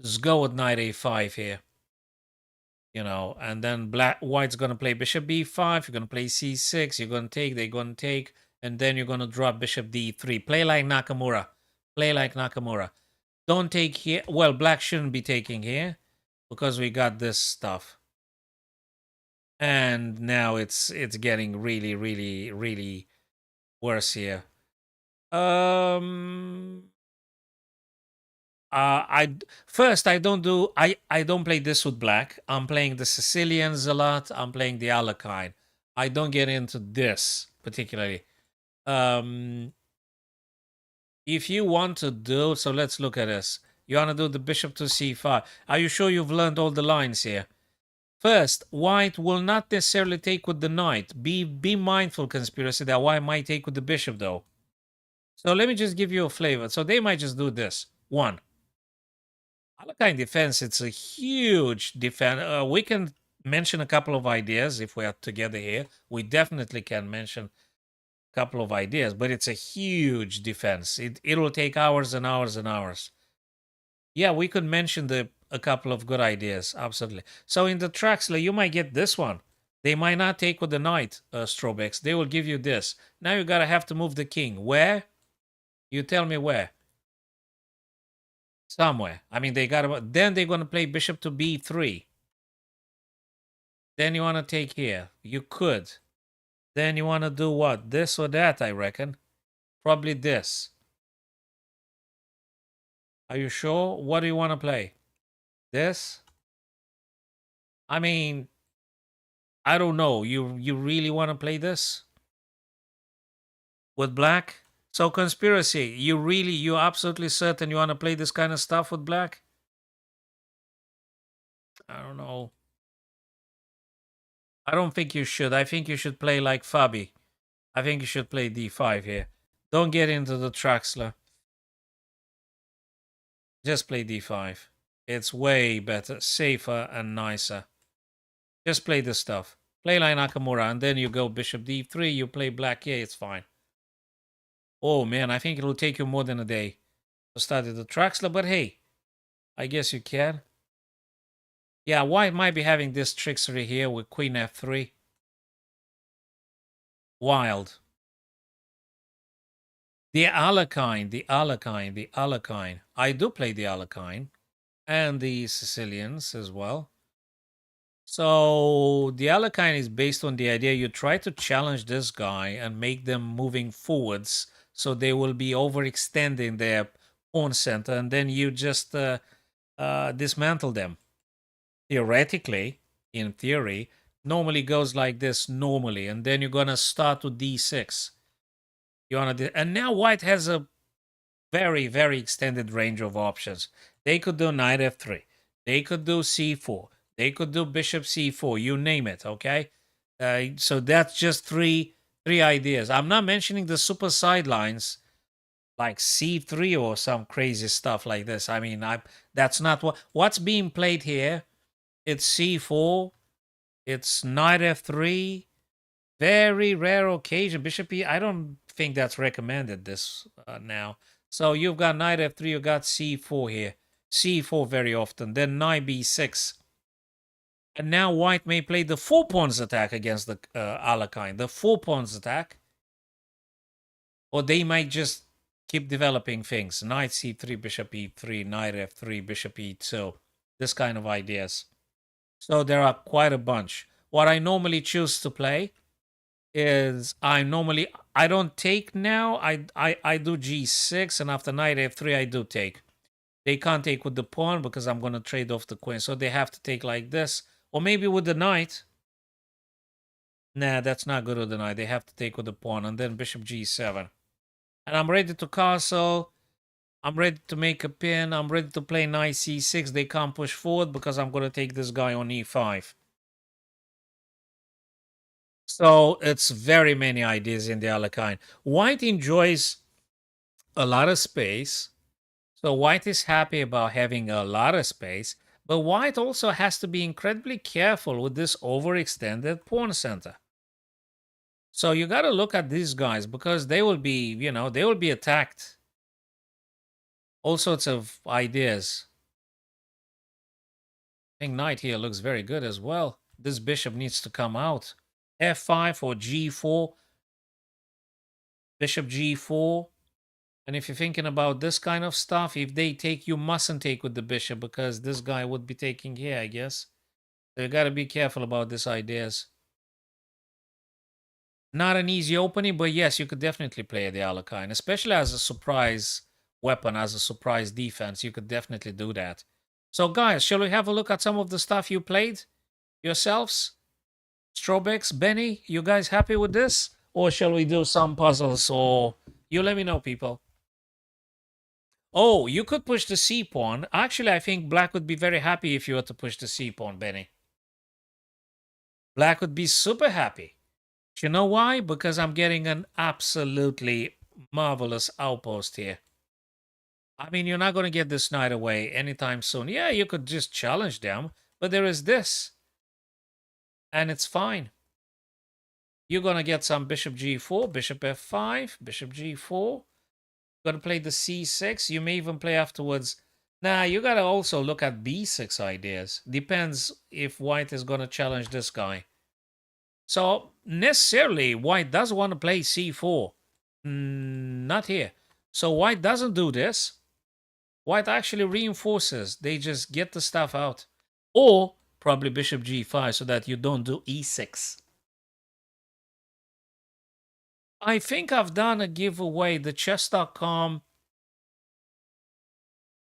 Just go with knight a5 here. And then white's going to play bishop b5. You're going to play c6. You're going to take. They're going to take. And then you're going to drop bishop d3. Play like Nakamura. Play like Nakamura. Don't take here. Well, Black shouldn't be taking here because we got this stuff. And now it's getting really, really, really worse here. I don't play this with Black. I'm playing the Sicilians a lot. I'm playing the Alekhine. I don't get into this particularly. If you want to do so, let's look at this. You want to do the bishop to c5. Are you sure you've learned all the lines here? First, white will not necessarily take with the knight. Be mindful, conspiracy, that white might take with the bishop though. So let me just give you a flavor. So they might just do this. One. Alekhine defense, it's a huge defense. We can mention a couple of ideas if we are together here. We definitely can mention a couple of ideas, but it's a huge defense. It'll take hours and hours and hours. Yeah, we could mention a couple of good ideas. Absolutely. So in the Traxler, you might get this one. They might not take with the knight, Strobex. They will give you this. Now you gotta have to move the king. Where? You tell me where. Somewhere. I mean, then they're gonna play bishop to b3. Then you wanna take here. You could. Then you wanna do what? This or that, I reckon. Probably this. Are you sure? What do you wanna play? This? I mean, I don't know. You really wanna play this? With Black? So conspiracy, you're absolutely certain you want to play this kind of stuff with Black? I don't know. I don't think you should. I think you should play like Fabi. I think you should play d5 here. Don't get into the Traxler. Just play d5. It's way better, safer, and nicer. Just play this stuff. Play like Nakamura, and then you go bishop d3, you play black here, it's fine. Oh man, I think it'll take you more than a day to study the Traxler, but hey, I guess you can. Yeah, white might be having this trickery here with queen f3. Wild. The Alekhine, the Alekhine, the Alekhine. I do play the Alekhine and the Sicilians as well. So the Alekhine is based on the idea you try to challenge this guy and make them moving forwards, so they will be overextending their pawn center, and then you just dismantle them. Theoretically, in theory, normally goes like this normally, and then you're gonna start to d6. You wanna and now white has a very, very extended range of options. They could do knight f3. They could do c4. They could do bishop c4. You name it, okay? So that's just three ideas. I'm not mentioning the super sidelines like c3 or some crazy stuff like this. I mean, that's not what's being played here. It's c4. It's knight f3. Very rare occasion. Bishop e. I don't think that's recommended this now. So you've got knight f3, you got c4 here. c4 very often. Then knight b6. And now white may play the 4 pawns attack against the Alekhine. The 4 pawns attack. Or they might just keep developing things. Knight c3, bishop e3, knight f3, bishop e2. This kind of ideas. So there are quite a bunch. What I normally choose to play is I don't take now. I do g6, and after knight f3 I do take. They can't take with the pawn because I'm going to trade off the queen, so they have to take like this, or maybe with the knight. Nah, that's not good with the knight. They have to take with the pawn, and then bishop g7. And I'm ready to castle. I'm ready to make a pin. I'm ready to play knight c6. They can't push forward because I'm going to take this guy on e5. So it's very many ideas in the Alekhine. White enjoys a lot of space. So white is happy about having a lot of space. But white also has to be incredibly careful with this overextended pawn center. So you got to look at these guys because they will be, they will be attacked. All sorts of ideas. I think knight here looks very good as well. This bishop needs to come out. f5 or g4. Bishop g4. And if you're thinking about this kind of stuff, if they take, you mustn't take with the bishop because this guy would be taking here, I guess. So you got to be careful about these ideas. Not an easy opening, but yes, you could definitely play the Alekhine, especially as a surprise weapon, as a surprise defense. You could definitely do that. So guys, shall we have a look at some of the stuff you played yourselves? Strobex, Benny, you guys happy with this? Or shall we do some puzzles? Or you let me know, people. Oh, you could push the C pawn. Actually, I think black would be very happy if you were to push the C pawn, Benny. Black would be super happy. You know why? Because I'm getting an absolutely marvelous outpost here. I mean, you're not going to get this knight away anytime soon. Yeah, you could just challenge them, but there is this. And it's fine. You're going to get some bishop g4, bishop f5, bishop g4. You're going to play the c6. You may even play afterwards. Now, you got to also look at b6 ideas. Depends if white is going to challenge this guy. So, necessarily, white does want to play c4. Not here. So, white doesn't do this. White actually reinforces. They just get the stuff out. Or probably bishop g5 so that you don't do e6. I think I've done a giveaway. The chess.com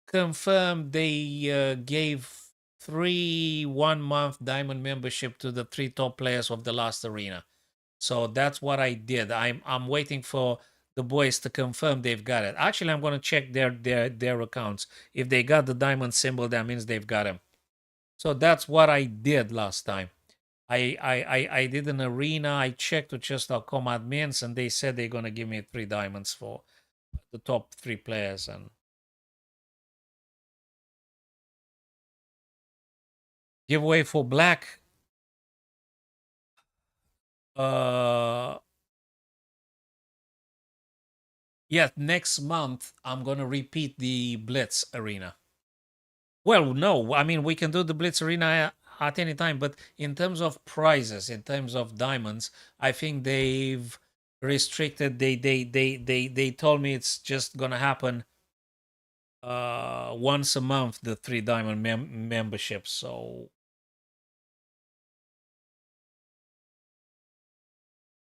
confirmed they gave 3 1-month diamond membership to the 3 top players of the last arena. So that's what I did. I'm waiting for the boys to confirm they've got it. Actually, I'm going to check their accounts. If they got the diamond symbol, that means they've got him. So that's what I did last time. I did an arena. I checked with chess.com admins, and they said they're gonna give me 3 diamonds for the top 3 players. And giveaway for black. Yeah, next month I'm gonna repeat the Blitz arena. Well, no, I mean we can do the Blitz arena at any time, but in terms of prizes, in terms of diamonds, I think they've restricted. They told me it's just gonna happen once a month, the 3 diamond membership. So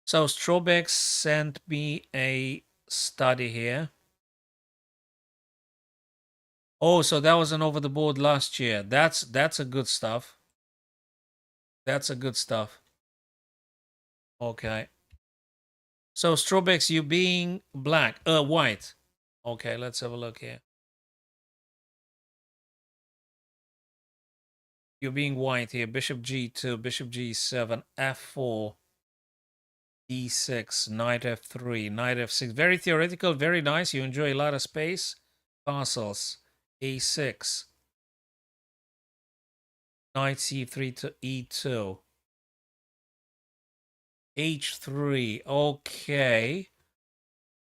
Strobeck sent me a study here. Oh, so that was an over the board last year. That's a good stuff. That's a good stuff. Okay. So Strobex, you being white. Okay, let's have a look here. You being white here. Bishop G2, Bishop G7, F4, E6, Knight F3, Knight F6. Very theoretical, very nice. You enjoy a lot of space. Castles, A6, Knight C3 to E2, H3. Okay.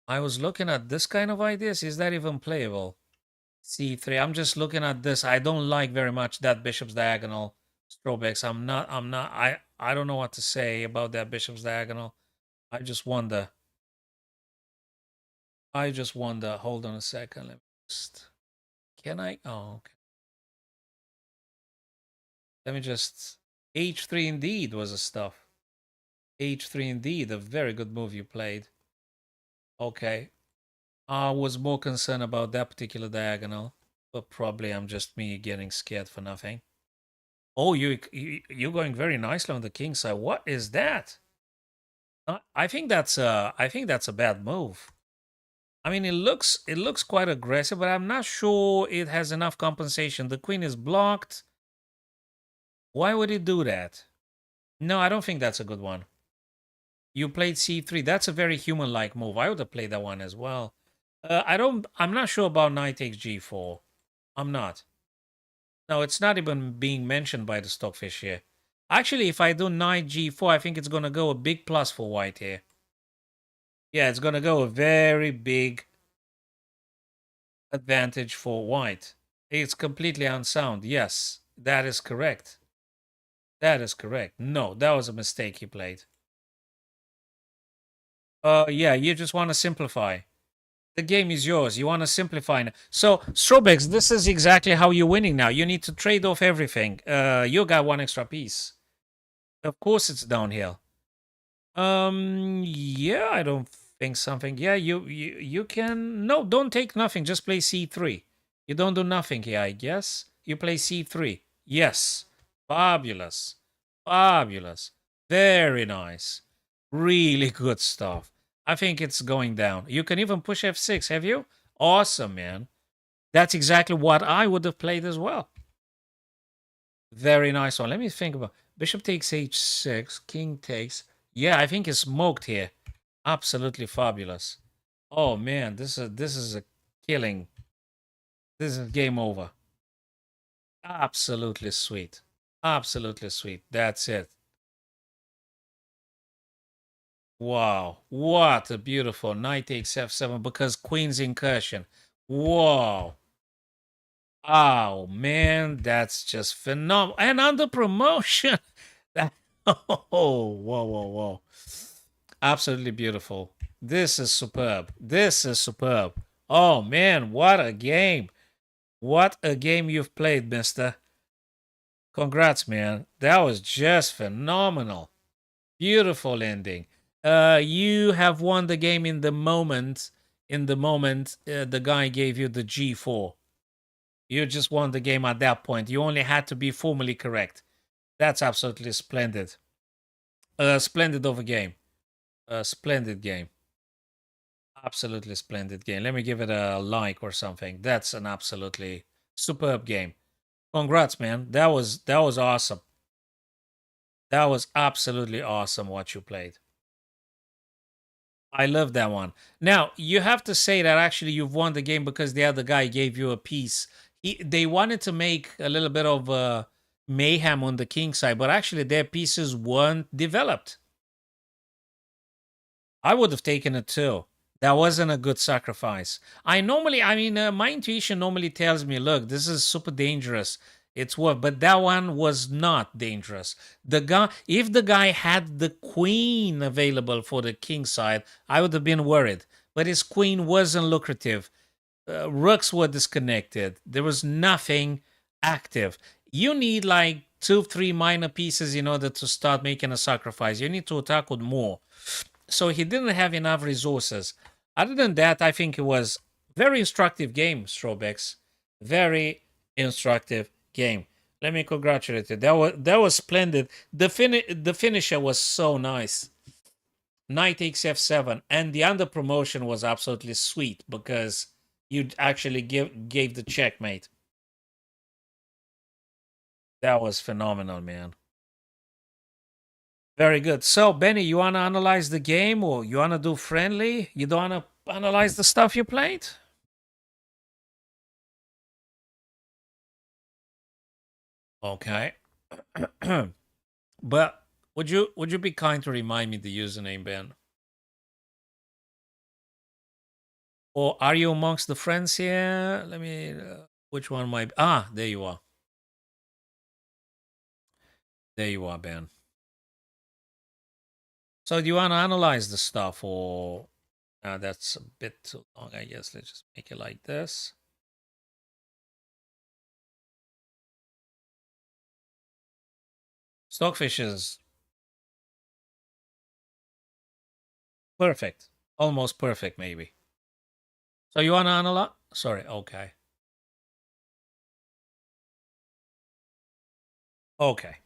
I was looking at this kind of ideas. Is that even playable? C3. I'm just looking at this. I don't like very much that bishop's diagonal. Strobex. I don't know what to say about that bishop's diagonal. I just wonder. I just wonder. Hold on a second. Let me just. Can I? Oh, okay. Let me just. H3 indeed was a stuff. H3 indeed. A very good move you played. Okay. I was more concerned about that particular diagonal. But probably I'm just me getting scared for nothing. Oh, you're going very nicely on the king side. What is that? I think that's a bad move. I mean, it looks quite aggressive, but I'm not sure it has enough compensation. The queen is blocked. Why would it do that? No, I don't think that's a good one. You played c3. That's a very human-like move. I would have played that one as well. I'm not sure about knight takes g4. I'm not. No, it's not even being mentioned by the stockfish here. Actually, if I do knight g4, I think it's going to go a big plus for white here. Yeah, it's going to go a very big advantage for white. It's completely unsound. Yes, that is correct. That is correct. No, that was a mistake he played. Yeah, you just want to simplify. The game is yours. You want to simplify. So, Strobex, this is exactly how you're winning now. You need to trade off everything. You got one extra piece. Of course it's downhill. Yeah, I don't think something. Yeah, you can. No, don't take nothing. Just play c3. You don't do nothing here, I guess. You play c3. Yes. Fabulous. Fabulous. Very nice. Really good stuff. I think it's going down. You can even push f6, have you? Awesome, man. That's exactly what I would have played as well. Very nice one. Let me think about bishop takes h6, king takes. Yeah, I think it's smoked here. Absolutely fabulous. Oh man, this is a killing. This is game over. Absolutely sweet. Absolutely sweet. That's it. Wow. What a beautiful knight takes f7 because queen's incursion. Wow. Oh man, that's just phenomenal. And under promotion. That, oh, whoa, whoa, whoa. Absolutely beautiful. This is superb. This is superb. Oh man, what a game. What a game you've played, mister. Congrats, man. That was just phenomenal. Beautiful ending. You have won the game in the moment. The guy gave you the G4. You just won the game at that point. You only had to be formally correct. That's absolutely splendid. Splendid of a game. Splendid game. Absolutely splendid game. Let me give it a like or something. That's an absolutely superb game. Congrats, man. That was awesome. That was absolutely awesome what you played. I love that one. Now, you have to say that actually you've won the game because the other guy gave you a piece. They wanted to make a little bit of mayhem on the king side, but actually their pieces weren't developed. I would have taken it too. That wasn't a good sacrifice. My intuition normally tells me, look, this is super dangerous. It's what, but that one was not dangerous. If the guy had the queen available for the king side, I would have been worried. But his queen wasn't lucrative. Rooks were disconnected. There was nothing active. You need like 2, 3 minor pieces in order to start making a sacrifice. You need to attack with more. So he didn't have enough resources. Other than that, I think it was very instructive game, Strobex. Very instructive game. Let me congratulate you. That was splendid. The finisher was so nice. Knight takes f7, and the under promotion was absolutely sweet because you actually gave the checkmate. That was phenomenal, man. Very good. So, Benny, you want to analyze the game or you want to do friendly? You don't want to analyze the stuff you played? Okay. But would you be kind to remind me the username, Ben? Or are you amongst the friends here? Let me. Which one might? There you are. There you are, Ben. So do you want to analyze the stuff, or that's a bit too long? I guess let's just make it like this. Stockfish is perfect, almost perfect, maybe. So you want to analyze? Sorry. Okay. Okay.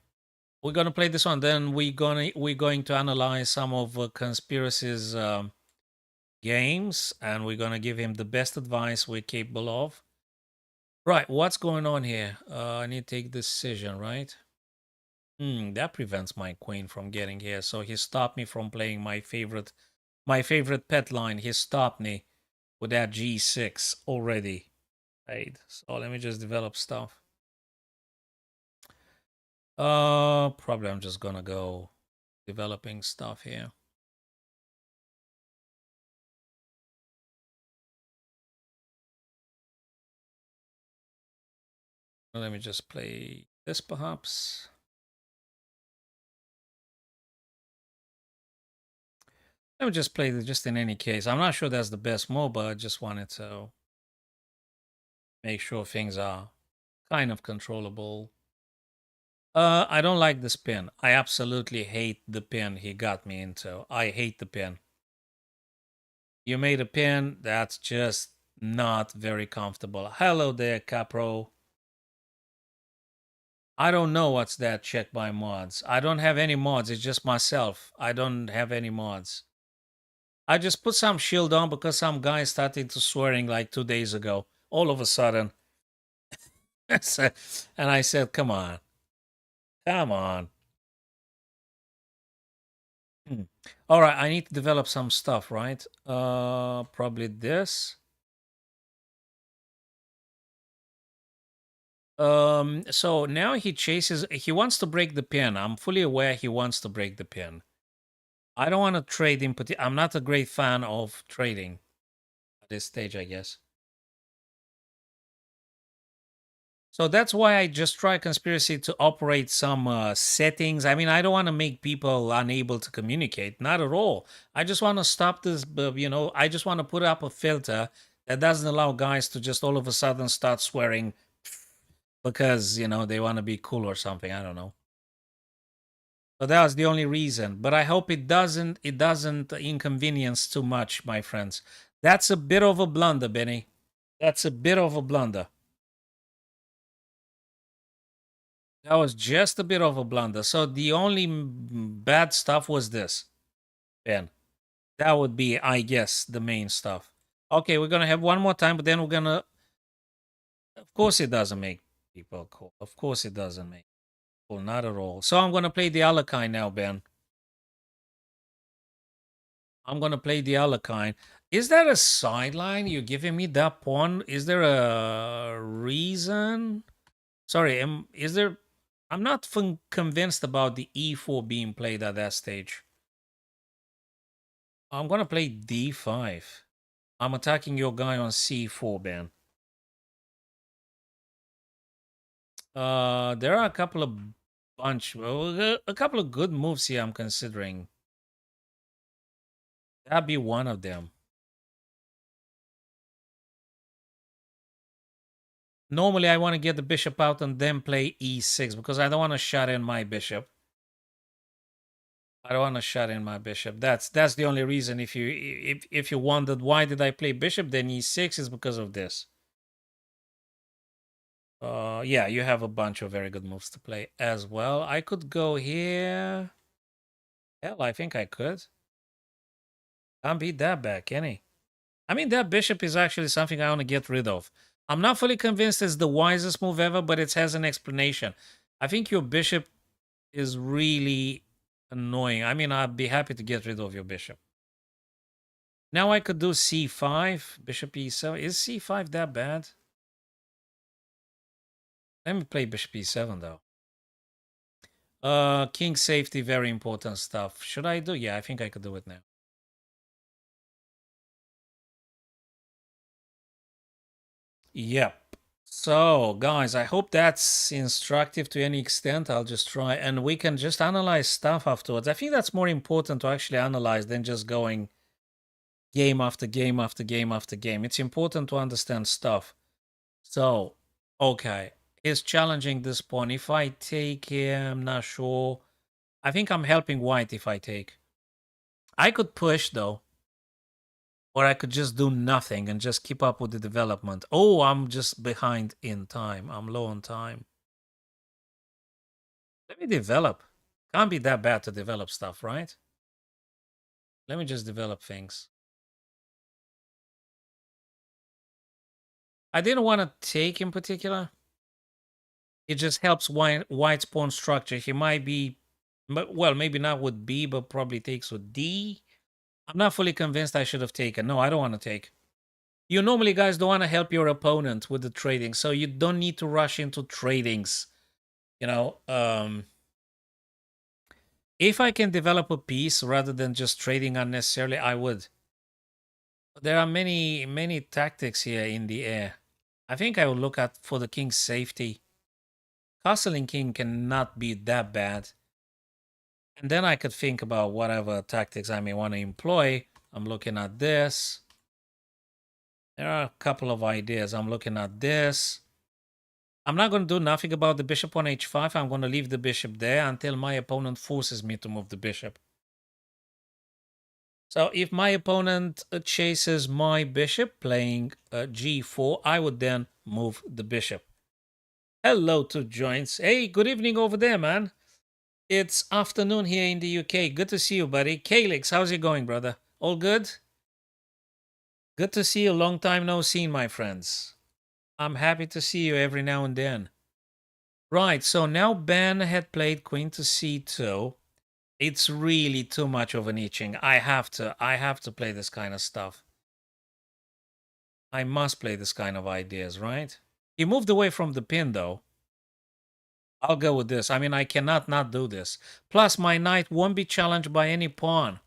We're gonna play this one. Then we're going to analyze some of Conspiracy's games, and we're gonna give him the best advice we're capable of. Right. What's going on here? I need to take decision, right? That prevents my queen from getting here. So he stopped me from playing my favorite pet line. He stopped me with that G6 already. Right. So let me just develop stuff. Probably I'm just gonna go developing stuff here. Let me just play this perhaps. Let me just play this just in any case. I'm not sure that's the best move, but I just wanted to make sure things are kind of controllable. I don't like this pin. I absolutely hate the pin he got me into. I hate the pin. You made a pin that's just not very comfortable. Hello there, Capro. I don't know what's that check by mods. I don't have any mods. It's just myself. I don't have any mods. I just put some shield on because some guy started to swearing like 2 days ago. All of a sudden. And I said, come on. Come on. All right, I need to develop some stuff, right? Probably this. So now he wants to break the pin. I'm fully aware he wants to break the pin. I don't want to trade in I'm not a great fan of trading at this stage, I guess. So that's why I just try Conspiracy to operate some settings. I mean, I don't want to make people unable to communicate, not at all. I just want to stop this, I just want to put up a filter that doesn't allow guys to just all of a sudden start swearing because, they want to be cool or something. I don't know. So that was the only reason. But I hope it doesn't inconvenience too much, my friends. That's a bit of a blunder, Benny. That's a bit of a blunder. That was just a bit of a blunder. So the only bad stuff was this, Ben. That would be, I guess, the main stuff. Okay, we're gonna have one more time, but then we're gonna. Of course, it doesn't make people cool. Of course, it doesn't make. Well, not at all. So I'm gonna play the other kind now, Ben. I'm gonna play the other kind. Is there a sideline? You're giving me that pawn? Is there a reason? Sorry, is there? I'm not convinced about the e4 being played at that stage. I'm gonna play d5. I'm attacking your guy on c4, Ben. There are a couple of a couple of good moves here I'm considering. That'd be one of them. Normally, I want to get the bishop out and then play e6 because I don't want to shut in my bishop. I don't want to shut in my bishop. That's the only reason. If you wondered why did I play bishop, then e6 is because of this. Yeah, you have a bunch of very good moves to play as well. I could go here. Hell, I think I could. Can't beat that back, can he? I mean, that bishop is actually something I want to get rid of. I'm not fully convinced it's the wisest move ever, but it has an explanation. I think your bishop is really annoying. I mean, I'd be happy to get rid of your bishop. Now I could do c5, bishop e7. Is c5 that bad? Let me play bishop e7 though. King safety, very important stuff. Should I do? Yeah, I think I could do it now. Yep. So, guys, I hope that's instructive to any extent. I'll just try, and we can just analyze stuff afterwards. I think that's more important to actually analyze than just going game after game after game after game. It's important to understand stuff. So, okay, he's challenging this pawn. If I take here, I'm not sure. I think I'm helping white if I take. I could push, though. Or I could just do nothing and just keep up with the development. Oh, I'm just behind in time. I'm low on time. Let me develop. Can't be that bad to develop stuff, right? Let me just develop things. I didn't want to take in particular. It just helps white's pawn structure. He might be, well, maybe not with B, but probably takes with D. I'm not fully convinced I should have taken. No, I don't want to take. You normally, guys, don't want to help your opponent with the trading, so you don't need to rush into tradings. You know, if I can develop a piece rather than just trading unnecessarily, I would. There are many tactics here in the air. I think I will look at for the king's safety. Castling king cannot be that bad. And then I could think about whatever tactics I may want to employ. I'm looking at this. There are a couple of ideas. I'm looking at this. I'm not going to do nothing about the bishop on h5. I'm going to leave the bishop there until my opponent forces me to move the bishop. So if my opponent chases my bishop playing g4, I would then move the bishop. Hello to joints. Hey, good evening over there, man. It's afternoon here in the UK. Good to see you, buddy. Calix, how's it going, brother? All good? Good to see you. Long time no seen, my friends. I'm happy to see you every now and then. Right, so now Ben had played queen to c2. It's really too much of an itching. I have to play this kind of stuff. I must play this kind of ideas, right? He moved away from the pin, though. I'll go with this. I mean, I cannot not do this. Plus, my knight won't be challenged by any pawn.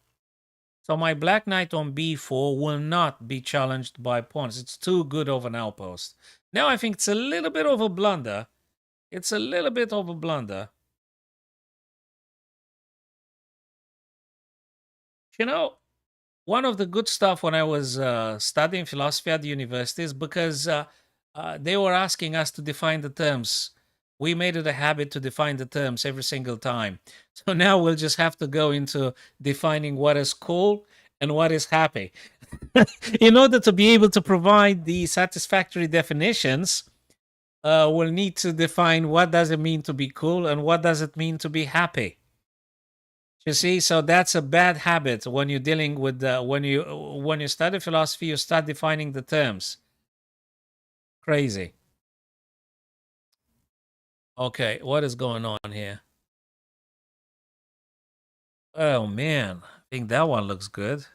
So my black knight on b4 will not be challenged by pawns. It's too good of an outpost. Now I think it's a little bit of a blunder. It's a little bit of a blunder. You know, one of the good stuff when I was studying philosophy at the university is because they were asking us to define the terms. We made it a habit to define the terms every single time. So now we'll just have to go into defining what is cool and what is happy. In order to be able to provide the satisfactory definitions, we'll need to define what does it mean to be cool and what does it mean to be happy. You see, so that's a bad habit when you're dealing with when you study philosophy, you start defining the terms. Crazy. Okay, what is going on here? Oh man, I think that one looks good.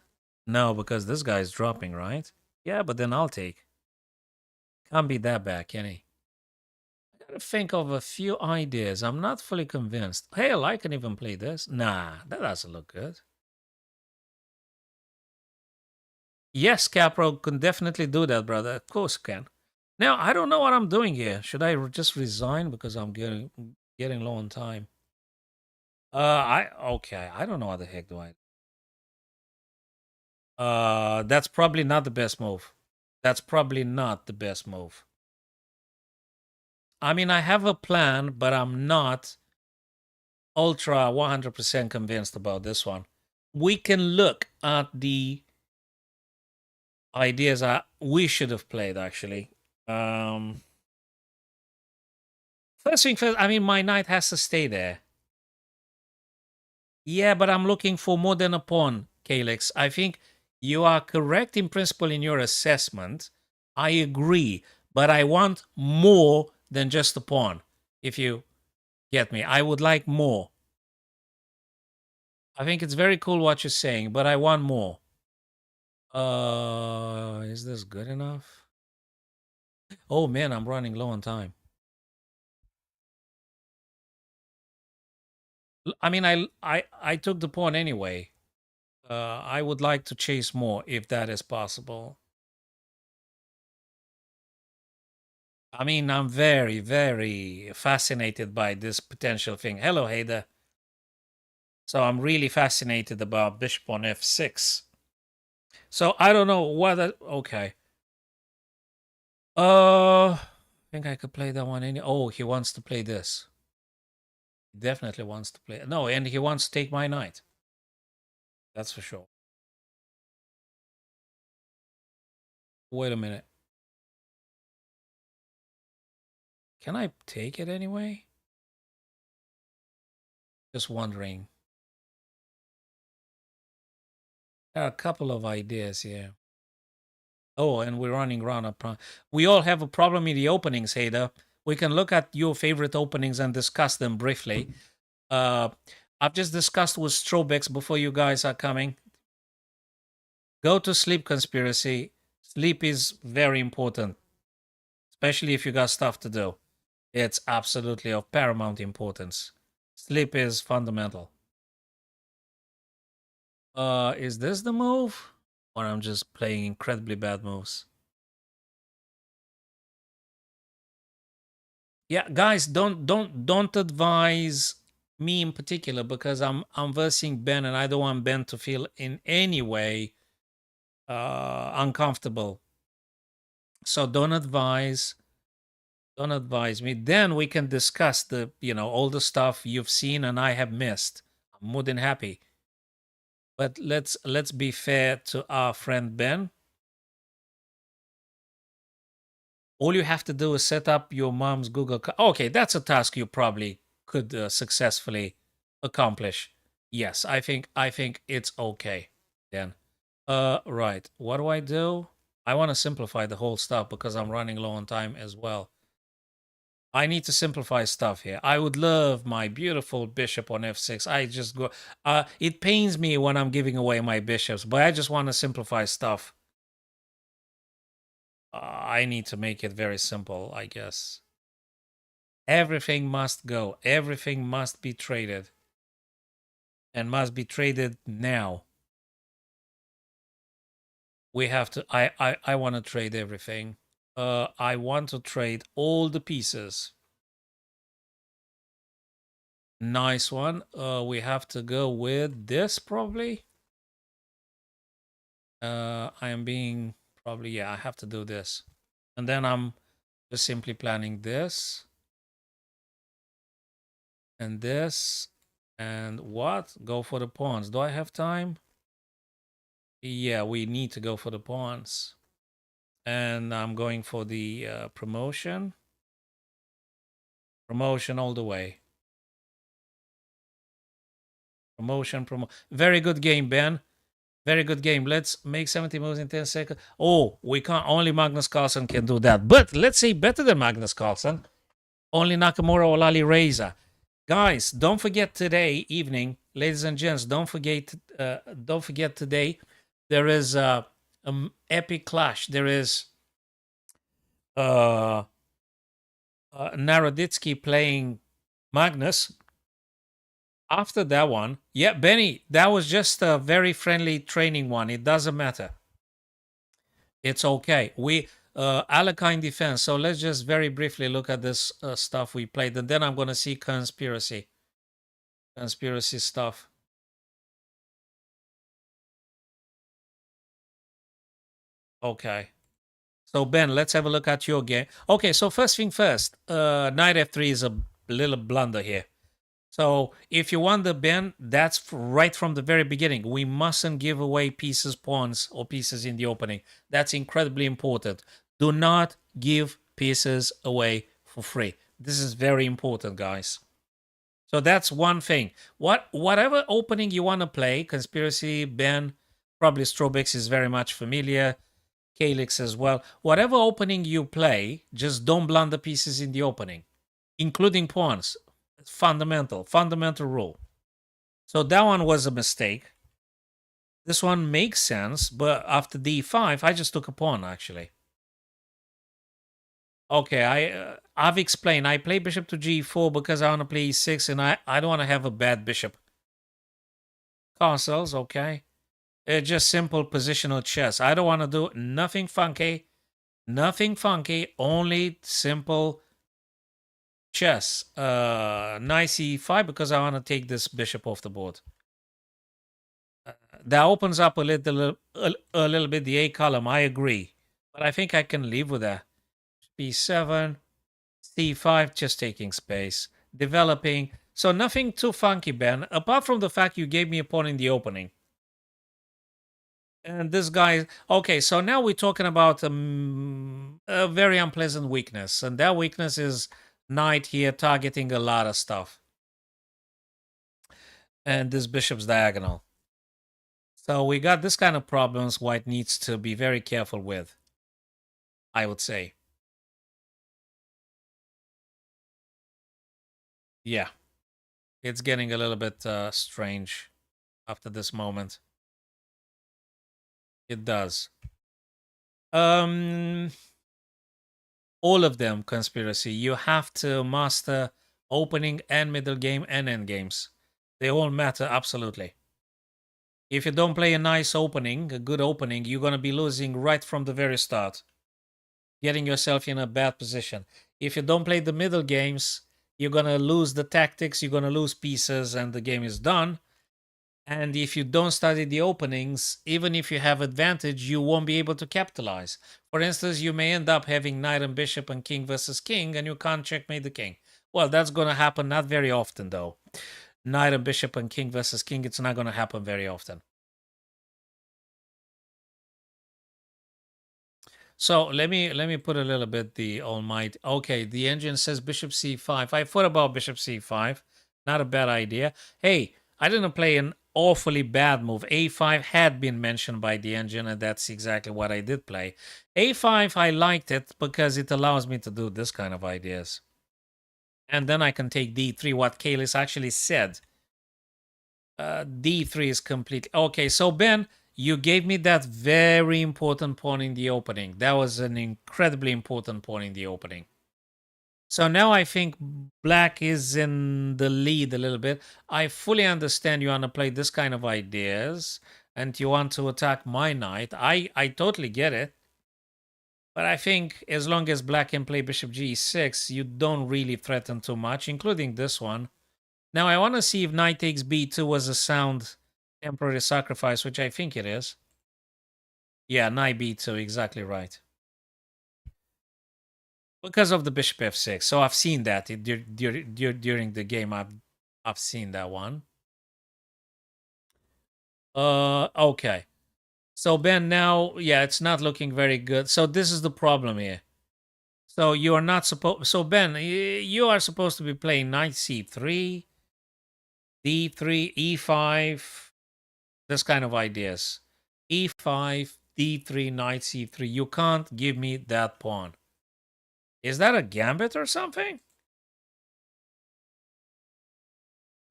No, because this guy's dropping, right? Yeah, but then I'll take. Can't be that bad, can he? I gotta think of a few ideas. I'm not fully convinced. Hell, I can even play this. Nah, that doesn't look good. Yes, Capro can definitely do that, brother. Of course can. Now, I don't know what I'm doing here. Should I just resign because I'm getting low on time? I okay. I don't know what the heck do I. That's probably not the best move. That's probably not the best move. I mean, I have a plan, but I'm not ultra 100% convinced about this one. We can look at the ideas we should have played actually. Um, First thing first, I mean, my knight has to stay there. Yeah, but I'm looking for more than a pawn, Calyx. I think you are correct in principle in your assessment. I agree, but I want more than just a pawn. If you get me, I would like more. I think it's very cool what you're saying, but I want more. Is this good enough? Oh man, I'm running low on time. I mean, I took the pawn anyway. I would like to chase more if that is possible. I mean, I'm very, very fascinated by this potential thing. Hello, Hader. So I'm really fascinated about bishop on f6. So I don't know whether. Okay. I think I could play that one. Oh, he wants to play this. He definitely wants to play. No, and he wants to take my knight. That's for sure. Wait a minute. Can I take it anyway? Just wondering. There are a couple of ideas here. Oh, and we're running around. We all have a problem in the openings, Hader. We can look at your favorite openings and discuss them briefly. I've just discussed with Strobex before you guys are coming. Go to sleep, conspiracy. Sleep is very important, especially if you got stuff to do. It's absolutely of paramount importance. Sleep is fundamental. Is this the move? Or I'm just playing incredibly bad moves? Yeah, guys, don't advise me in particular because I'm versing Ben and I don't want Ben to feel in any way uncomfortable. So don't advise me. Then we can discuss the all the stuff you've seen and I have missed. I'm more than happy. But let's be fair to our friend Ben. All you have to do is set up your mom's Google. Okay, that's a task you probably could successfully accomplish. Yes, I think it's okay. Then, right. What do I do? I want to simplify the whole stuff because I'm running low on time as well. I need to simplify stuff here. I would love my beautiful bishop on f6. I just go. It pains me when I'm giving away my bishops, but I just want to simplify stuff. I need to make it very simple, I guess. Everything must go. Everything must be traded. And must be traded now. We have to. I want to trade everything. I want to trade all the pieces. Nice one. We have to go with this probably. I am being probably, yeah, I have to do this. And then I'm just simply planning this. And this. And what? Go for the pawns. Do I have time? Yeah, we need to go for the pawns. And I'm going for the promotion. Promotion all the way. Promotion. Very good game, Ben. Very good game. Let's make 70 moves in 10 seconds. Oh, we can't. Only Magnus Carlsen can do that. But let's say better than Magnus Carlsen. Only Nakamura or Lali Reza. Guys, don't forget today evening, ladies and gents. Don't forget today. There is epic clash. There is uh, Naroditsky playing Magnus. After that one, yeah, Benny, that was just a very friendly training one. It doesn't matter. It's okay. We Alakine defense. So let's just very briefly look at this stuff we played, and then I'm gonna see conspiracy stuff. Okay. So Ben, let's have a look at your game. Okay, so first thing first, knight f3 is a little blunder here. So if you want the Ben, that's right from the very beginning. We mustn't give away pieces, pawns, or pieces in the opening. That's incredibly important. Do not give pieces away for free. This is very important, guys. So that's one thing. Whatever opening you want to play, conspiracy, Ben, probably Strobix is very much familiar. Calyx as well. Whatever opening you play, just don't blunder pieces in the opening, including pawns. Fundamental rule. So that one was a mistake. This one makes sense, but after d5, I just took a pawn actually. Okay, I've explained. I play bishop to g4 because I want to play e6, and I don't want to have a bad bishop. Castles, okay. It's just simple positional chess. I don't want to do nothing funky. Nothing funky, only simple chess. Knight c5 because I want to take this bishop off the board. That opens up a little bit the A column. I agree, but I think I can live with that. B7, c5, just taking space, developing. So nothing too funky, Ben. Apart from the fact you gave me a pawn in the opening. And this guy, okay, so now we're talking about a very unpleasant weakness. And that weakness is knight here targeting a lot of stuff. And this bishop's diagonal. So we got this kind of problems white needs to be very careful with, I would say. Yeah, it's getting a little bit strange after this moment. It does. All of them conspiracy. You have to master opening and middle game and end games. They all matter absolutely. If you don't play a nice opening, a good opening, you're going to be losing right from the very start, getting yourself in a bad position. If you don't play the middle games, you're going to lose the tactics, you're going to lose pieces, and the game is done. And if you don't study the openings, even if you have advantage, you won't be able to capitalize. For instance, you may end up having knight and bishop and king versus king, and you can't checkmate the king. Well, that's going to happen not very often, though. Knight and bishop and king versus king, it's not going to happen very often. So let me put a little bit the almighty. Okay, the engine says bishop c5. I thought about bishop c5. Not a bad idea. Hey, I didn't play an awfully bad move. a5 had been mentioned by the engine, and that's exactly what I did play. a5, I liked it because it allows me to do this kind of ideas. And then I can take d3, what Kalis actually said. D3 is complete. Okay, so Ben, you gave me that very important pawn in the opening. That was an incredibly important pawn in the opening. So now I think black is in the lead a little bit. I fully understand you want to play this kind of ideas and you want to attack my knight. I totally get it. But I think as long as black can play bishop g6, you don't really threaten too much, including this one. Now I want to see if knight takes b2 was a sound temporary sacrifice, which I think it is. Yeah, knight b2, exactly right. Because of the bishop f6. So I've seen that during the game. I've seen that one. Okay. So Ben, now, yeah, it's not looking very good. So this is the problem here. So you are not supposed. So Ben, you are supposed to be playing knight c3, d3, e5, this kind of ideas. e5, d3, knight c3. You can't give me that pawn. Is that a gambit or something?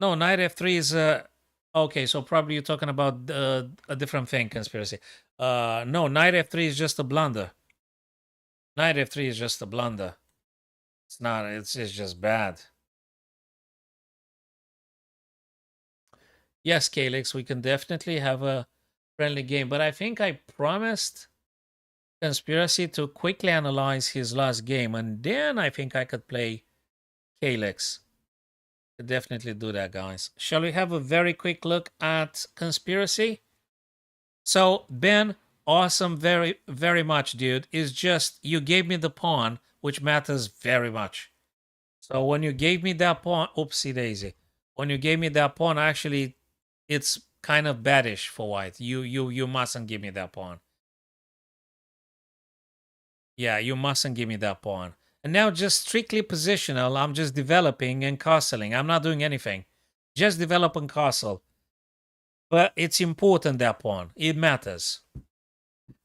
No, knight f3 is okay, so probably you're talking about a different thing, conspiracy. No, knight f3 is just a blunder. Knight f3 is just a blunder. It's not, it's just bad. Yes, Calix, we can definitely have a friendly game, but I think I promised Conspiracy to quickly analyze his last game, and then I think I could play Calix. Could definitely do that, guys. Shall we have a very quick look at Conspiracy? So, Ben, awesome, very, very much, dude. It's just you gave me the pawn, which matters very much. So when you gave me that pawn, oopsie daisy. When you gave me that pawn, actually, it's kind of baddish for white. You mustn't give me that pawn. Yeah, you mustn't give me that pawn. And now just strictly positional, I'm just developing and castling. I'm not doing anything. Just develop and castle. But it's important, that pawn. It matters.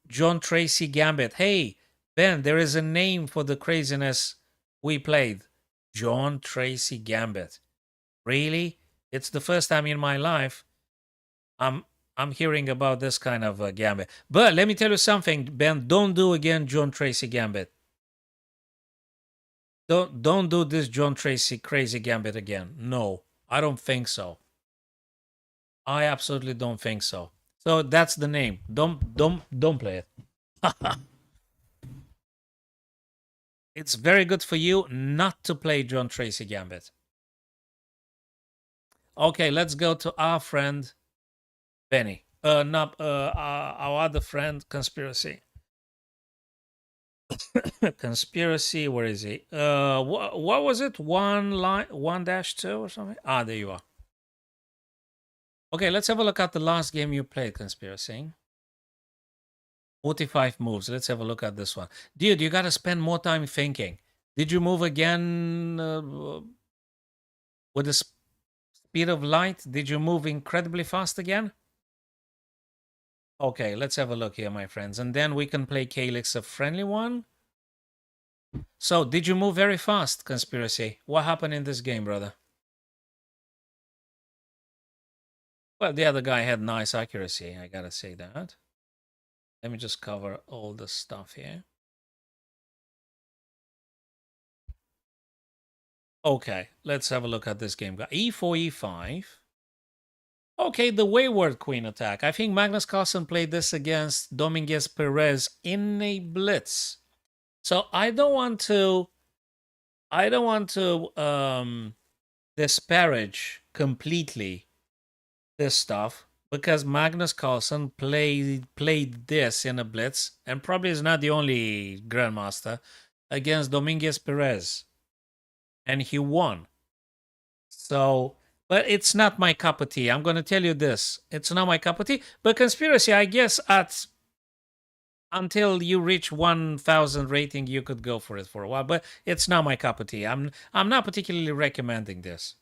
John Tracy Gambit. Hey, Ben, there is a name for the craziness we played. John Tracy Gambit. Really? It's the first time in my life I'm I'm hearing about this kind of gambit. But let me tell you something, Ben. Don't do again John Tracy Gambit. Don't do this John Tracy crazy gambit again. No, I don't think so. I absolutely don't think so. So that's the name. Don't play it. It's very good for you not to play John Tracy Gambit. Okay, let's go to our friend Benny. Not our other friend Conspiracy. Conspiracy. Where is he? What was it? 1-2 or something? Ah, there you are. Okay, let's have a look at the last game you played, Conspiracy. 45 moves. Let's have a look at this one. Dude, you got to spend more time thinking. Did you move again with the speed of light? Did you move incredibly fast again? Okay, let's have a look here, my friends. And then we can play Calyx, a friendly one. So, did you move very fast, Conspiracy? What happened in this game, brother? Well, the other guy had nice accuracy, I gotta say that. Let me just cover all the stuff here. Okay, let's have a look at this game. E4, E5. Okay, the Wayward Queen attack. I think Magnus Carlsen played this against Dominguez Perez in a blitz. So I don't want to disparage completely this stuff, because Magnus Carlsen played this in a blitz, and probably is not the only grandmaster, against Dominguez Perez, and he won. So, but it's not my cup of tea. I'm going to tell you this: it's not my cup of tea. But Conspiracy, I guess, at until you reach 1,000 rating, you could go for it for a while. But it's not my cup of tea. I'm not particularly recommending this.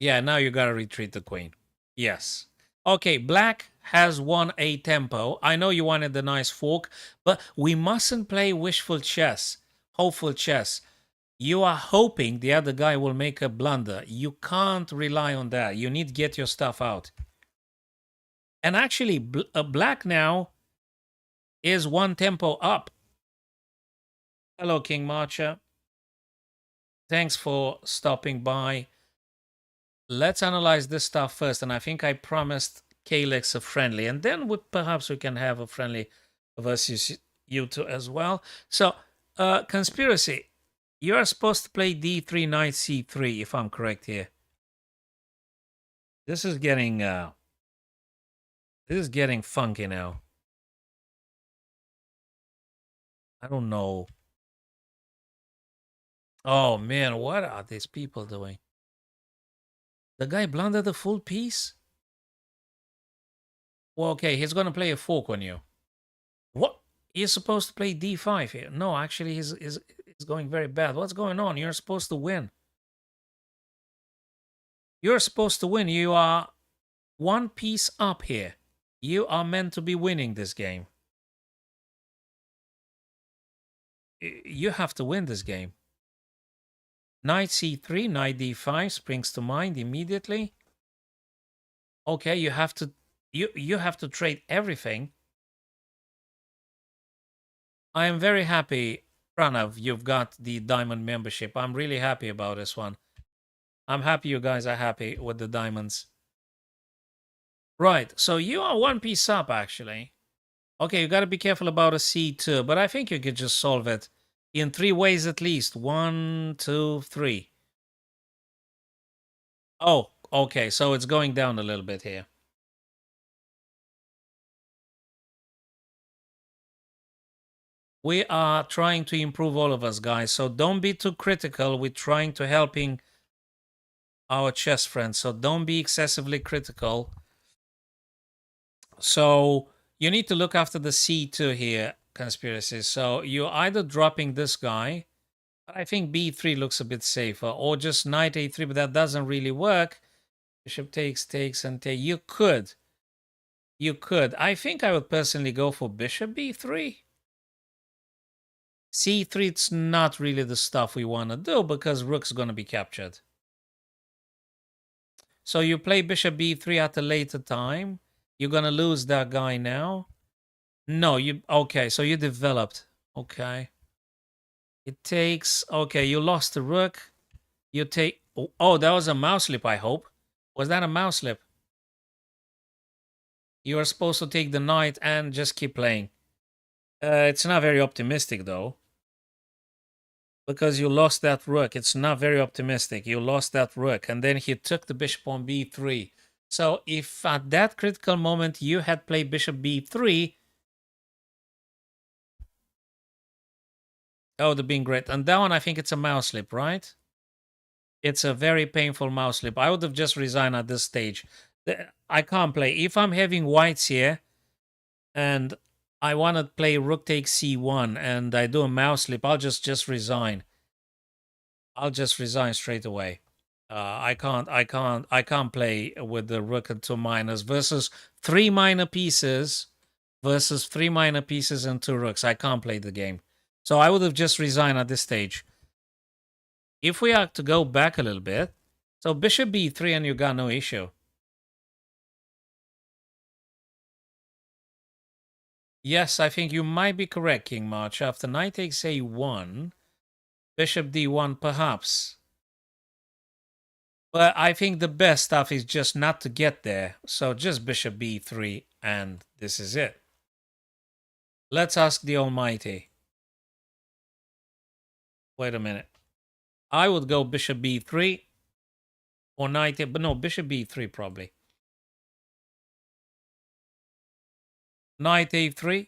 Yeah, now you gotta retreat the queen. Yes. Okay, black has won a tempo. I know you wanted the nice fork, but we mustn't play wishful chess, hopeful chess. You are hoping the other guy will make a blunder. You can't rely on that. You need to get your stuff out. And actually, black now is one tempo up. Hello, King Marcha. Thanks for stopping by. Let's analyze this stuff first, and I think I promised Calyx a friendly, and then perhaps we can have a friendly versus you two as well. So, Conspiracy, you're supposed to play d3, knight c3, if I'm correct here. This is getting funky now. I don't know. Oh man, what are these people doing? The guy blundered the full piece? Well, okay, he's gonna play a fork on you. What? He's supposed to play d5 here. No, actually, he's going very bad. What's going on? You're supposed to win. You're supposed to win. You are one piece up here. You are meant to be winning this game. You have to win this game. Knight c3, knight d5 springs to mind immediately. Okay, you have to trade everything. I am very happy, Pranav, you've got the diamond membership. I'm really happy about this one. I'm happy you guys are happy with the diamonds. Right, so you are one piece up, actually. Okay, you got to be careful about a c2, but I think you could just solve it in 3 ways at least. 1, 2, 3. Oh, okay, so it's going down a little bit here. We are trying to improve, all of us, guys, so don't be too critical. We're trying to helping our chess friends, so don't be excessively critical. So you need to look after the c2 here, conspiracy. So you're either dropping this guy, I think b3 looks a bit safer, or just knight a3, but that doesn't really work. Bishop takes, and take. You could. I think I would personally go for bishop b3. c3, it's not really the stuff we want to do because rook's going to be captured. So you play bishop b3 at a later time. You're going to lose that guy now. No, you... Okay, so you developed. Okay. It takes... Okay, you lost the rook. You take... Oh, that was a mouse slip, I hope. Was that a mouse slip? You are supposed to take the knight and just keep playing. It's not very optimistic, though. Because you lost that rook. It's not very optimistic. You lost that rook. And then he took the bishop on b3. So if at that critical moment you had played bishop b3, that would have been great. And that one, I think it's a mouse slip, right? It's a very painful mouse slip. I would have just resigned at this stage. I can't play. If I'm having whites here and I want to play rook takes c1 and I do a mouse slip, I'll just resign. I'll just resign straight away. I can't play with the rook and 2 minors versus 3 minor pieces versus 3 minor pieces and 2 rooks. I can't play the game. So I would have just resigned at this stage. If we are to go back a little bit, so bishop b3 and you got no issue. Yes, I think you might be correct, King March. After knight takes a1, bishop d1 perhaps. But I think the best stuff is just not to get there. So just bishop b3 and this is it. Let's ask the Almighty. Wait a minute. I would go bishop b3 or knight, but no, bishop b3 probably. Knight a3,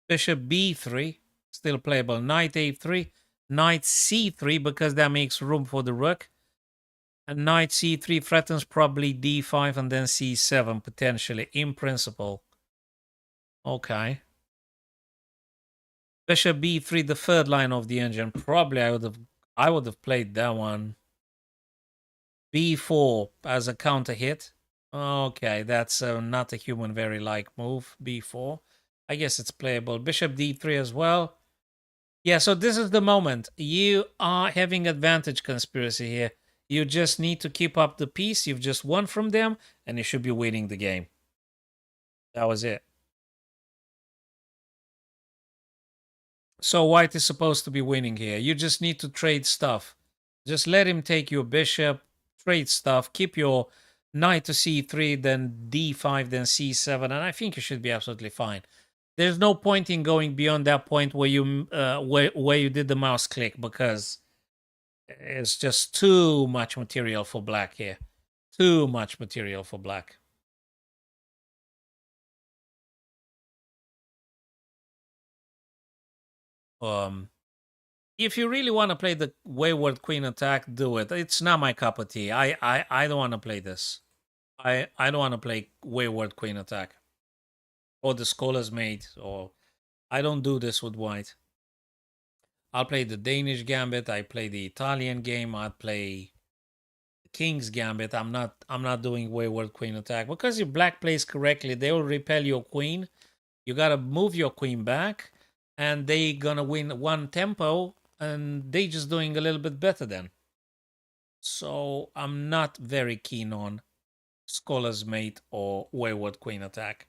bishop b3, still playable. Knight a3, knight c3 because that makes room for the rook. And knight c3 threatens probably d5 and then c7 potentially, in principle. Okay. Bishop b3, the third line of the engine. Probably I would have played that one. b4 as a counter hit. Okay, that's not a human very like move. b4. I guess it's playable. Bishop d3 as well. Yeah, so this is the moment. You are having advantage, conspiracy here. You just need to keep up the peace. You've just won from them, and you should be winning the game. That was it. So white is supposed to be winning here. You just need to trade stuff. Just let him take your bishop, trade stuff, keep your knight to c3, then d5, then c7, and I think you should be absolutely fine. There's no point in going beyond that point where you where you did the mouse click because it's just too much material for black here. Too much material for black. If you really want to play the wayward queen attack, do it. It's not my cup of tea. I don't want to play this. I don't want to play wayward queen attack or the scholar's mate, or I don't do this with white. I'll play the Danish gambit. I play the Italian game. I'll play the King's gambit. I'm not doing wayward queen attack because if black plays correctly, they will repel your queen. You gotta move your queen back, and they gonna win one tempo. and they just doing a little bit better then. So I'm not very keen on Scholar's Mate or Wayward Queen attack.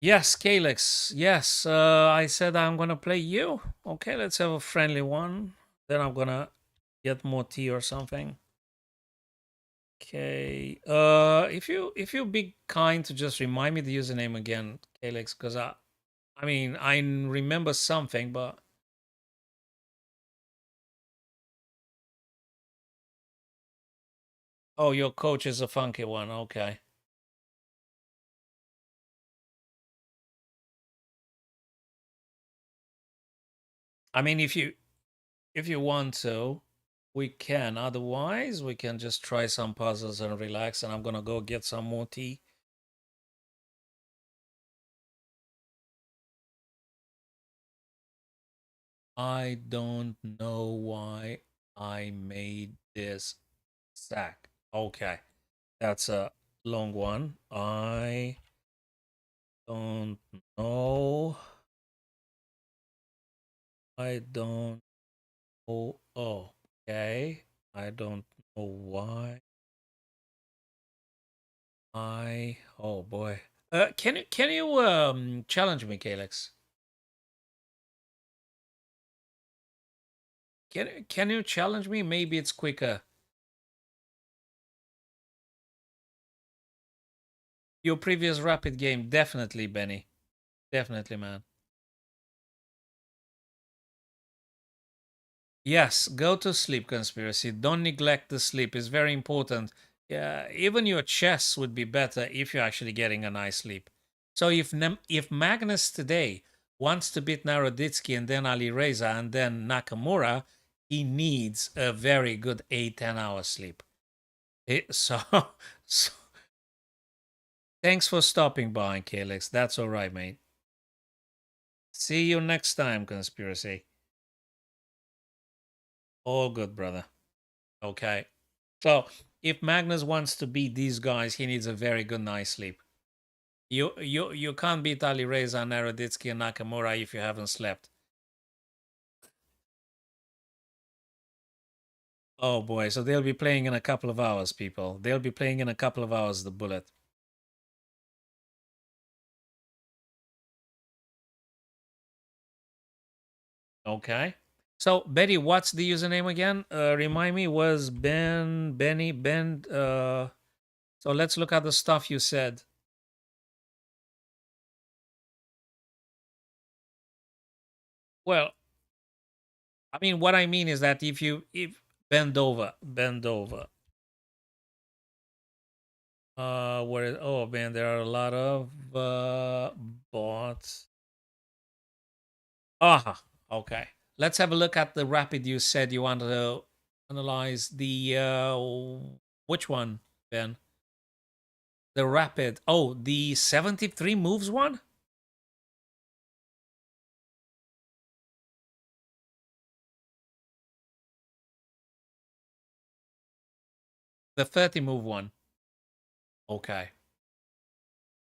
Yes, Calyx. Yes, I said I'm gonna play you. Okay, let's have a friendly one. Then I'm gonna get more tea or something. Okay. If you be kind to just remind me the username again, Calyx, because I mean I remember something, but oh, your coach is a funky one. Okay. I mean, if you want to, we can. Otherwise, we can just try some puzzles and relax. And I'm gonna go get some more tea. I don't know why I made this sack. Okay, that's a long one. I don't know. I don't know. Oh, okay. I don't know why. Oh boy. Can you challenge me, Calyx? Can you challenge me? Maybe it's quicker. Your previous rapid game, definitely, Benny. Definitely, man. Yes, go to sleep, conspiracy. Don't neglect the sleep. It's very important. Yeah, even your chess would be better if you're actually getting a nice sleep. So if Magnus today wants to beat Naroditsky and then Ali Reza and then Nakamura, he needs a very good 8-10 hours sleep. So, so thanks for stopping by, Calyx. That's all right, mate. See you next time, conspiracy. All good, brother. Okay. So if Magnus wants to beat these guys, he needs a very good night's sleep. You can't beat Ali Reza, Naroditsky, and Nakamura if you haven't slept. Oh boy, so they'll be playing in a couple of hours, people. They'll be playing in a couple of hours, the bullet. Okay. So Betty, what's the username again? Remind me, was Benny, Ben. So let's look at the stuff you said. Well, I mean, what I mean is that if bend over. Oh man, there are a lot of bots. Aha, okay. Let's have a look at the rapid you said you wanted to analyze. Which one, Ben? The rapid. Oh, the 73 moves one? The 30 move one. Okay,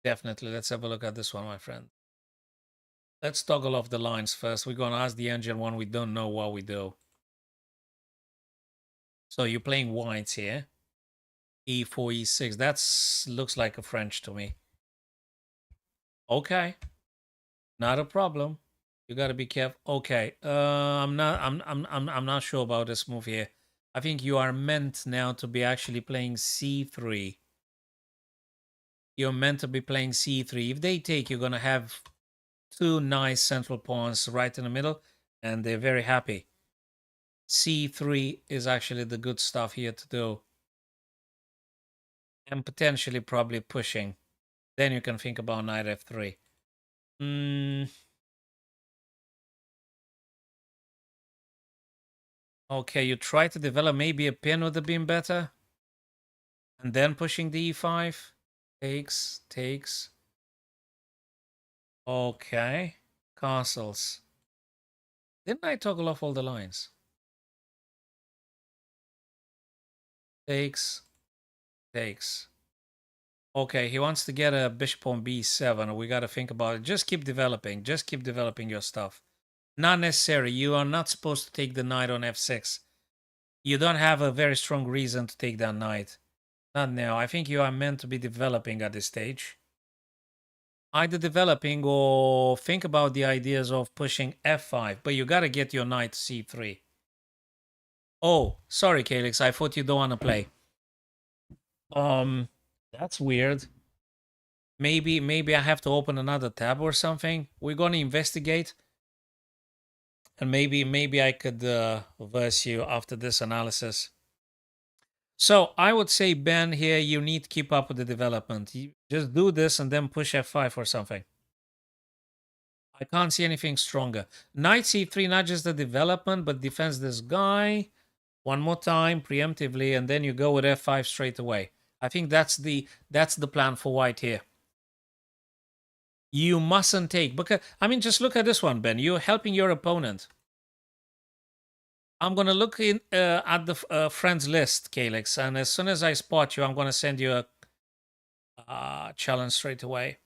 definitely. Let's have a look at this one, my friend. Let's toggle off the lines first. We're gonna ask the engine one we don't know what we do. So you're playing whites here. E4, E6. That's looks like a French to me. Okay, not a problem. You gotta be careful. Okay, I'm not sure about this move here. I think you are meant now to be actually playing C3. You're meant to be playing C3. If they take, you're gonna have two nice central pawns right in the middle, and they're very happy. C3 is actually the good stuff here to do, and potentially probably pushing. Then you can think about knight F3. Hmm. Okay, you try to develop maybe a pin would have been better. And then pushing the E5. Takes. Okay. Castles. Didn't I toggle off all the lines? Takes. Okay, he wants to get a bishop on b7. We got to think about it. Just keep developing. Just keep developing your stuff. Not necessary. You are not supposed to take the knight on f6. You don't have a very strong reason to take that knight. Not now. I think you are meant to be developing at this stage. Either developing or think about the ideas of pushing f5. But you got to get your knight to c3. Oh, sorry, Calix. I thought you don't want to play. That's weird. Maybe I have to open another tab or something. We're gonna investigate, and maybe I could verse you after this analysis. So I would say, Ben, here you need to keep up with the development. You just do this and then push f5 or something. I can't see anything stronger. Knight c3, not just the development, but defends this guy. One more time, preemptively, and then you go with f5 straight away. I think that's the plan for white here. You mustn't take, because I mean, just look at this one, Ben. You're helping your opponent. I'm gonna look in at the friends list, Calix, and as soon as I spot you, I'm gonna send you a challenge straight away.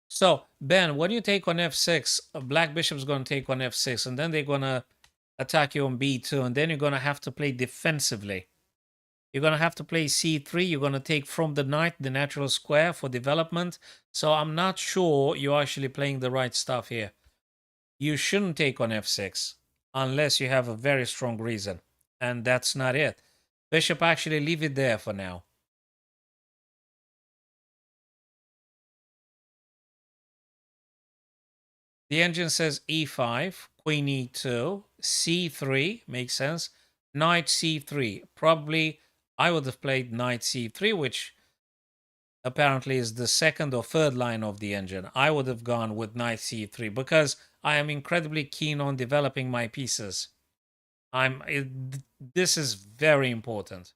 So, Ben, when you take on f6, black bishop's gonna take on f6, and then they're gonna attack you on b2, and then you're gonna have to play defensively. You're gonna have to play c3. You're gonna take from the knight the natural square for development. So I'm not sure you're actually playing the right stuff here. You shouldn't take on f6 unless you have a very strong reason. And that's not it. Bishop, actually leave it there for now. The engine says e5, queen e2, c3, makes sense. Knight c3. Probably I would have played knight c3, which apparently is the second or third line of the engine. I would have gone with knight c3 because I am incredibly keen on developing my pieces. This is very important.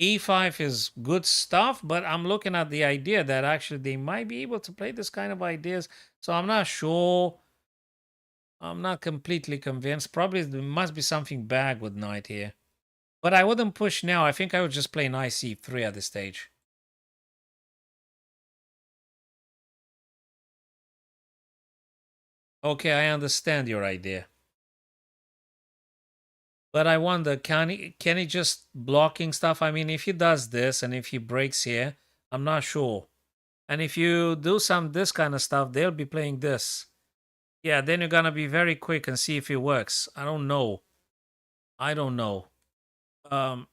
E5 is good stuff, but I'm looking at the idea that actually they might be able to play this kind of ideas. So I'm not sure. I'm not completely convinced. Probably there must be something bad with knight here. But I wouldn't push now. I think I would just play knight c3 at this stage. Okay, I understand your idea. But I wonder, can he just blocking stuff? I mean, if he does this and if he breaks here, I'm not sure. And if you do this kind of stuff, they'll be playing this. Yeah, then you're gonna be very quick and see if it works. I don't know. I don't know. I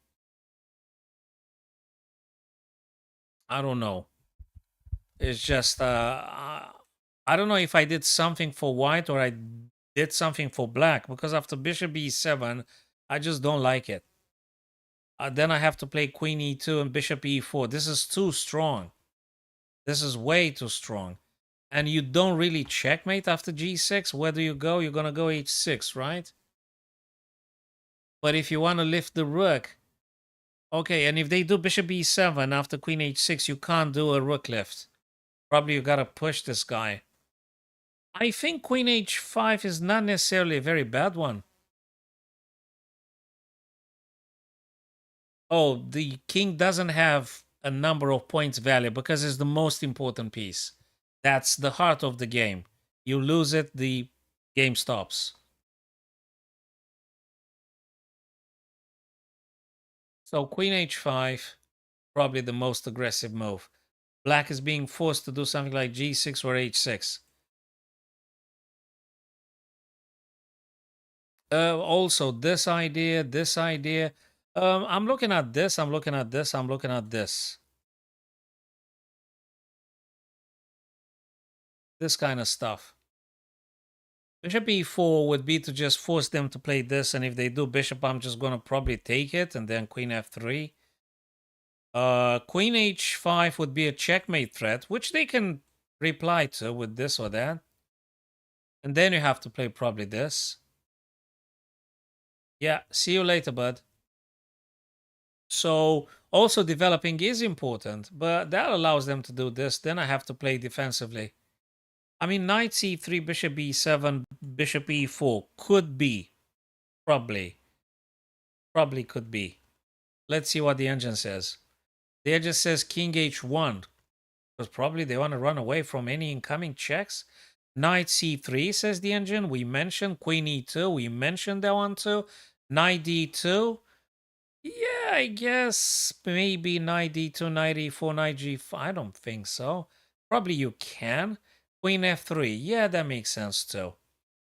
don't know. It's just I don't know if I did something for white or I did something for black, because after bishop e7, I just don't like it. Then I have to play queen e2 and bishop e4. This is too strong. This is way too strong. And you don't really checkmate after g6. Where do you go? You're going to go h6, right? But if you want to lift the rook, okay, and if they do bishop e7 after queen h6, you can't do a rook lift. Probably you got to push this guy. I think queen h5 is not necessarily a very bad one. Oh, the king doesn't have a number of points value because it's the most important piece. That's the heart of the game. You lose it, the game stops. So queen h5, probably the most aggressive move. Black is being forced to do something like g6 or h6. Also, this idea, this idea. I'm looking at this, I'm looking at this, I'm looking at this. This kind of stuff. Bishop e4 would be to just force them to play this, and if they do bishop, I'm just going to probably take it, and then queen f3. Queen h5 would be a checkmate threat, which they can reply to with this or that. And then you have to play probably this. Yeah, see you later, bud. So also developing is important, but that allows them to do this. Then I have to play defensively. I mean, knight c3, bishop e7, bishop e4 could be, probably could be. Let's see what the engine says. There just says king h1 because probably they want to run away from any incoming checks. Knight c3 says the engine. We mentioned queen e2. We mentioned that one too. Knight d2. Yeah, I guess maybe knight d2, knight e4, knight g5. I don't think so. Probably you can. Queen f3. Yeah, that makes sense too.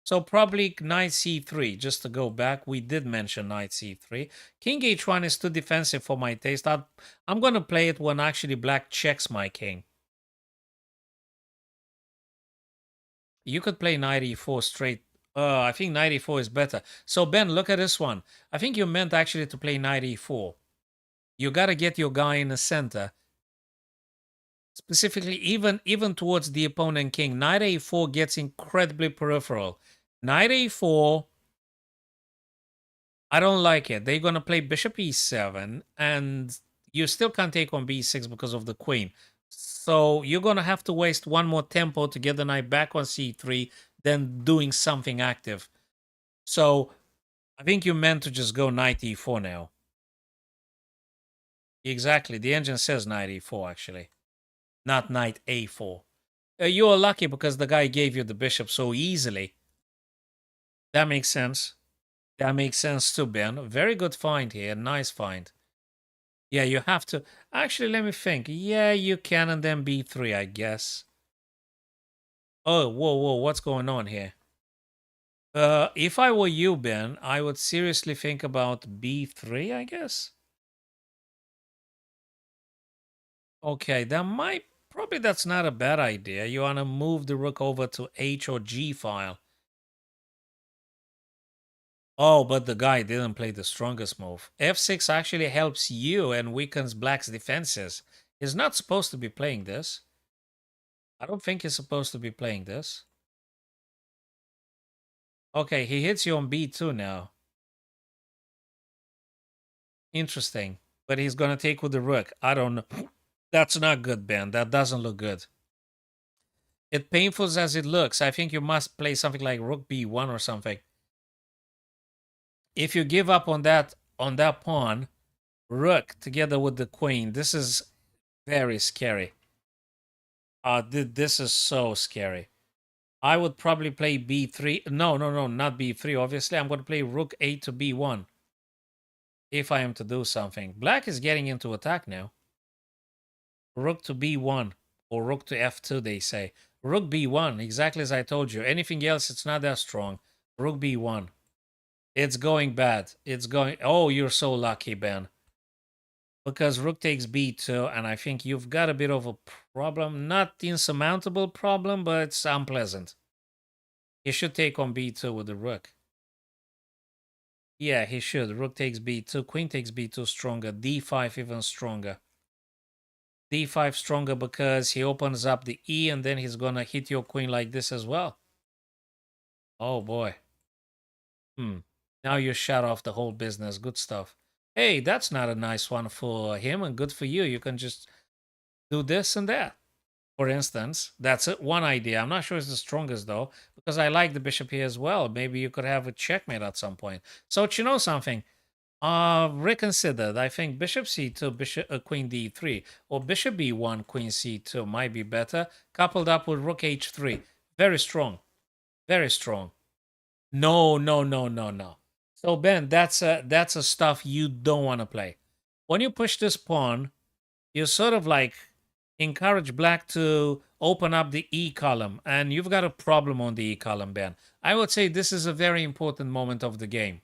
So probably knight c3. Just to go back, we did mention knight c3. King h1 is too defensive for my taste. I'm going to play it when actually black checks my king. You could play knight e4 straight. I think knight e4 is better. So Ben, look at this one. I think you meant actually to play knight e4. You got to get your guy in the center. Specifically, even towards the opponent king. Knight a4 gets incredibly peripheral. Knight a4, I don't like it. They're going to play bishop e7, and you still can't take on b6 because of the queen. So you're going to have to waste one more tempo to get the knight back on c3, then doing something active. So I think you meant to just go knight e4 now. Exactly. The engine says knight e4, actually, not knight a4. You are lucky because the guy gave you the bishop so easily. That makes sense. That makes sense too, Ben. Very good find here. Nice find. Yeah, you have to. Actually, let me think. Yeah, you can and then b3, I guess. Oh, whoa, whoa. What's going on here? If I were you, Ben, I would seriously think about b3, I guess. Okay, that might. Probably that's not a bad idea. You want to move the rook over to h or g file. Oh, but the guy didn't play the strongest move. F6 actually helps you and weakens black's defenses. He's not supposed to be playing this. I don't think he's supposed to be playing this. Okay, he hits you on b2 now. Interesting. But he's going to take with the rook. I don't know. That's not good, Ben. That doesn't look good. It painful as it looks. I think you must play something like rook b1 or something. If you give up on that pawn, rook together with the queen, this is very scary. This is so scary. I would probably play b3. No, not b3. Obviously, I'm going to play rook a to b1 if I am to do something. Black is getting into attack now. Rook to b1 or rook to f2, they say. Rook b1, exactly as I told you. Anything else, it's not that strong. Rook b1. It's going bad. It's going... Oh, you're so lucky, Ben. Because rook takes b2, and I think you've got a bit of a problem. Not insurmountable problem, but it's unpleasant. He should take on b2 with the rook. Yeah, he should. Rook takes b2, queen takes b2 stronger, d5 even stronger. d5 stronger because he opens up the e, and then he's gonna hit your queen like this as well. Oh boy. Now you shut off the whole business. Good stuff. Hey, that's not a nice one for him, and good for you. You can just do this and that. For instance, that's one idea. I'm not sure it's the strongest though, because I like the bishop here as well. Maybe you could have a checkmate at some point. So you know something? Reconsidered. I think bishop c2, queen d3, or bishop b1, queen c2 might be better, coupled up with rook h3. Very strong. Very strong. No, no, no, no, no. So Ben, that's a stuff you don't want to play. When you push this pawn, you sort of like encourage black to open up the E column, and you've got a problem on the E column, Ben. I would say this is a very important moment of the game.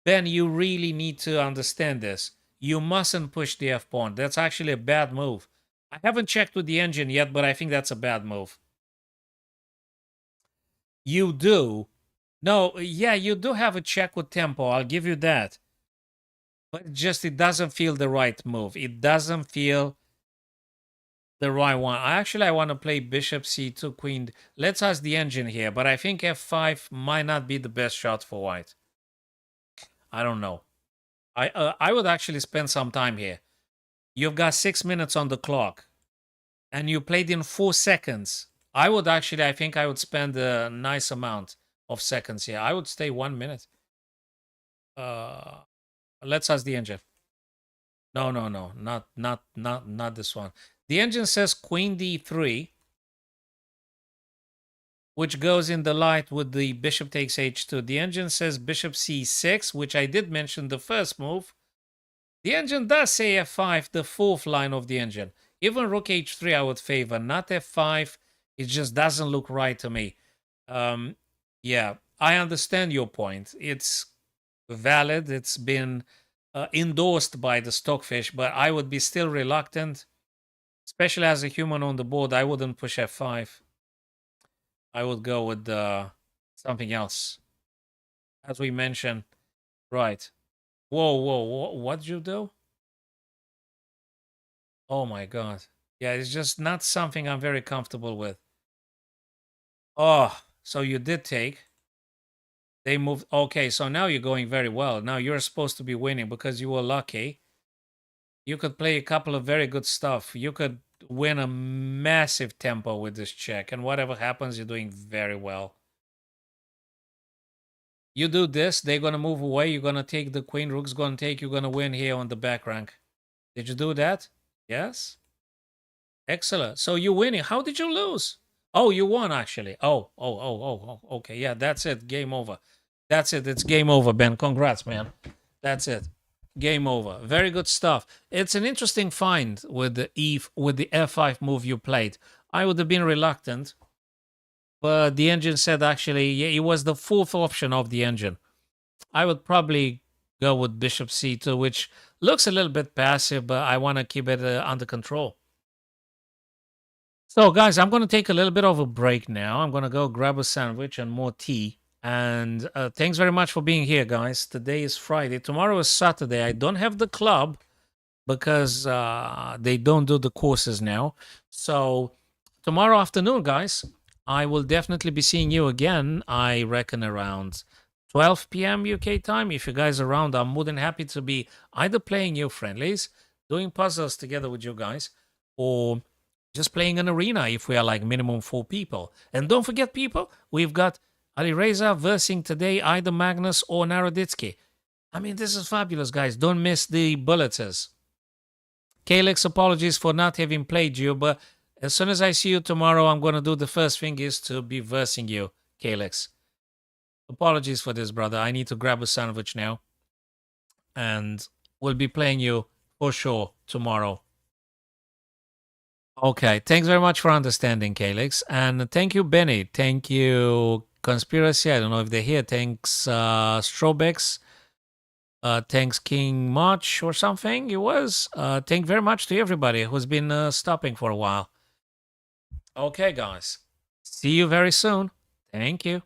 Ben, you really need to understand this. You mustn't push the F pawn. That's actually a bad move. I haven't checked with the engine yet, but I think that's a bad move. You do. No, yeah, you do have a check with tempo. I'll give you that. But it doesn't feel the right move. It doesn't feel the right one. I want to play bishop c2, queen. Let's ask the engine here, but I think f5 might not be the best shot for white. I don't know. I would actually spend some time here. You've got 6 minutes on the clock, and you played in 4 seconds. I think I would spend a nice amount of seconds here. I would stay 1 minute. Let's ask the engine. No, no, no, not this one. The engine says Queen D3, which goes in the light with the bishop takes H2. The engine says Bishop C6, which I did mention the first move. The engine does say F5, the fourth line of the engine. Even Rook H3 I would favor, not F5. It just doesn't look right to me. Yeah, I understand your point. It's valid. It's been endorsed by the Stockfish, but I would be still reluctant, especially as a human on the board. I wouldn't push F5. I would go with something else. As we mentioned, right. Whoa, whoa, what'd you do? Oh my God. Yeah, it's just not something I'm very comfortable with. Oh, so you did take. They moved. Okay, so now you're going very well. Now you're supposed to be winning because you were lucky. You could play a couple of very good stuff. You could win a massive tempo with this check. And whatever happens, you're doing very well. You do this, they're going to move away. You're going to take the queen. Rook's going to take. You're going to win here on the back rank. Did you do that? Yes? Excellent. So you're winning. How did you lose? Oh, you won actually. Oh. Okay, yeah, that's it. Game over. That's it. It's game over, Ben. Congrats, man. That's it. Game over. Very good stuff. It's an interesting find with the F5 move you played. I would have been reluctant, but the engine said actually, yeah, it was the fourth option of the engine. I would probably go with Bishop C2, which looks a little bit passive, but I want to keep it under control. So, guys, I'm going to take a little bit of a break now. I'm going to go grab a sandwich and more tea. And thanks very much for being here, guys. Today is Friday. Tomorrow is Saturday. I don't have the club because they don't do the courses now. So, tomorrow afternoon, guys, I will definitely be seeing you again. I reckon around 12 p.m. UK time. If you guys are around, I'm more than happy to be either playing you friendlies, doing puzzles together with you guys, or just playing an arena if we are like minimum 4 people. And don't forget, people, we've got Alireza versing today either Magnus or Naroditsky. I mean, this is fabulous, guys. Don't miss the bulleters. Kalex, apologies for not having played you, but as soon as I see you tomorrow, I'm going to do the first thing is to be versing you, Kalex. Apologies for this, brother. I need to grab a sandwich now. And we'll be playing you for sure tomorrow. Okay, thanks very much for understanding, Calix. And thank you, Benny. Thank you, Conspiracy. I don't know if they're here. Thanks, Strobex. Thanks, King March or something. It was. Thank very much to everybody who's been stopping for a while. Okay, guys. See you very soon. Thank you.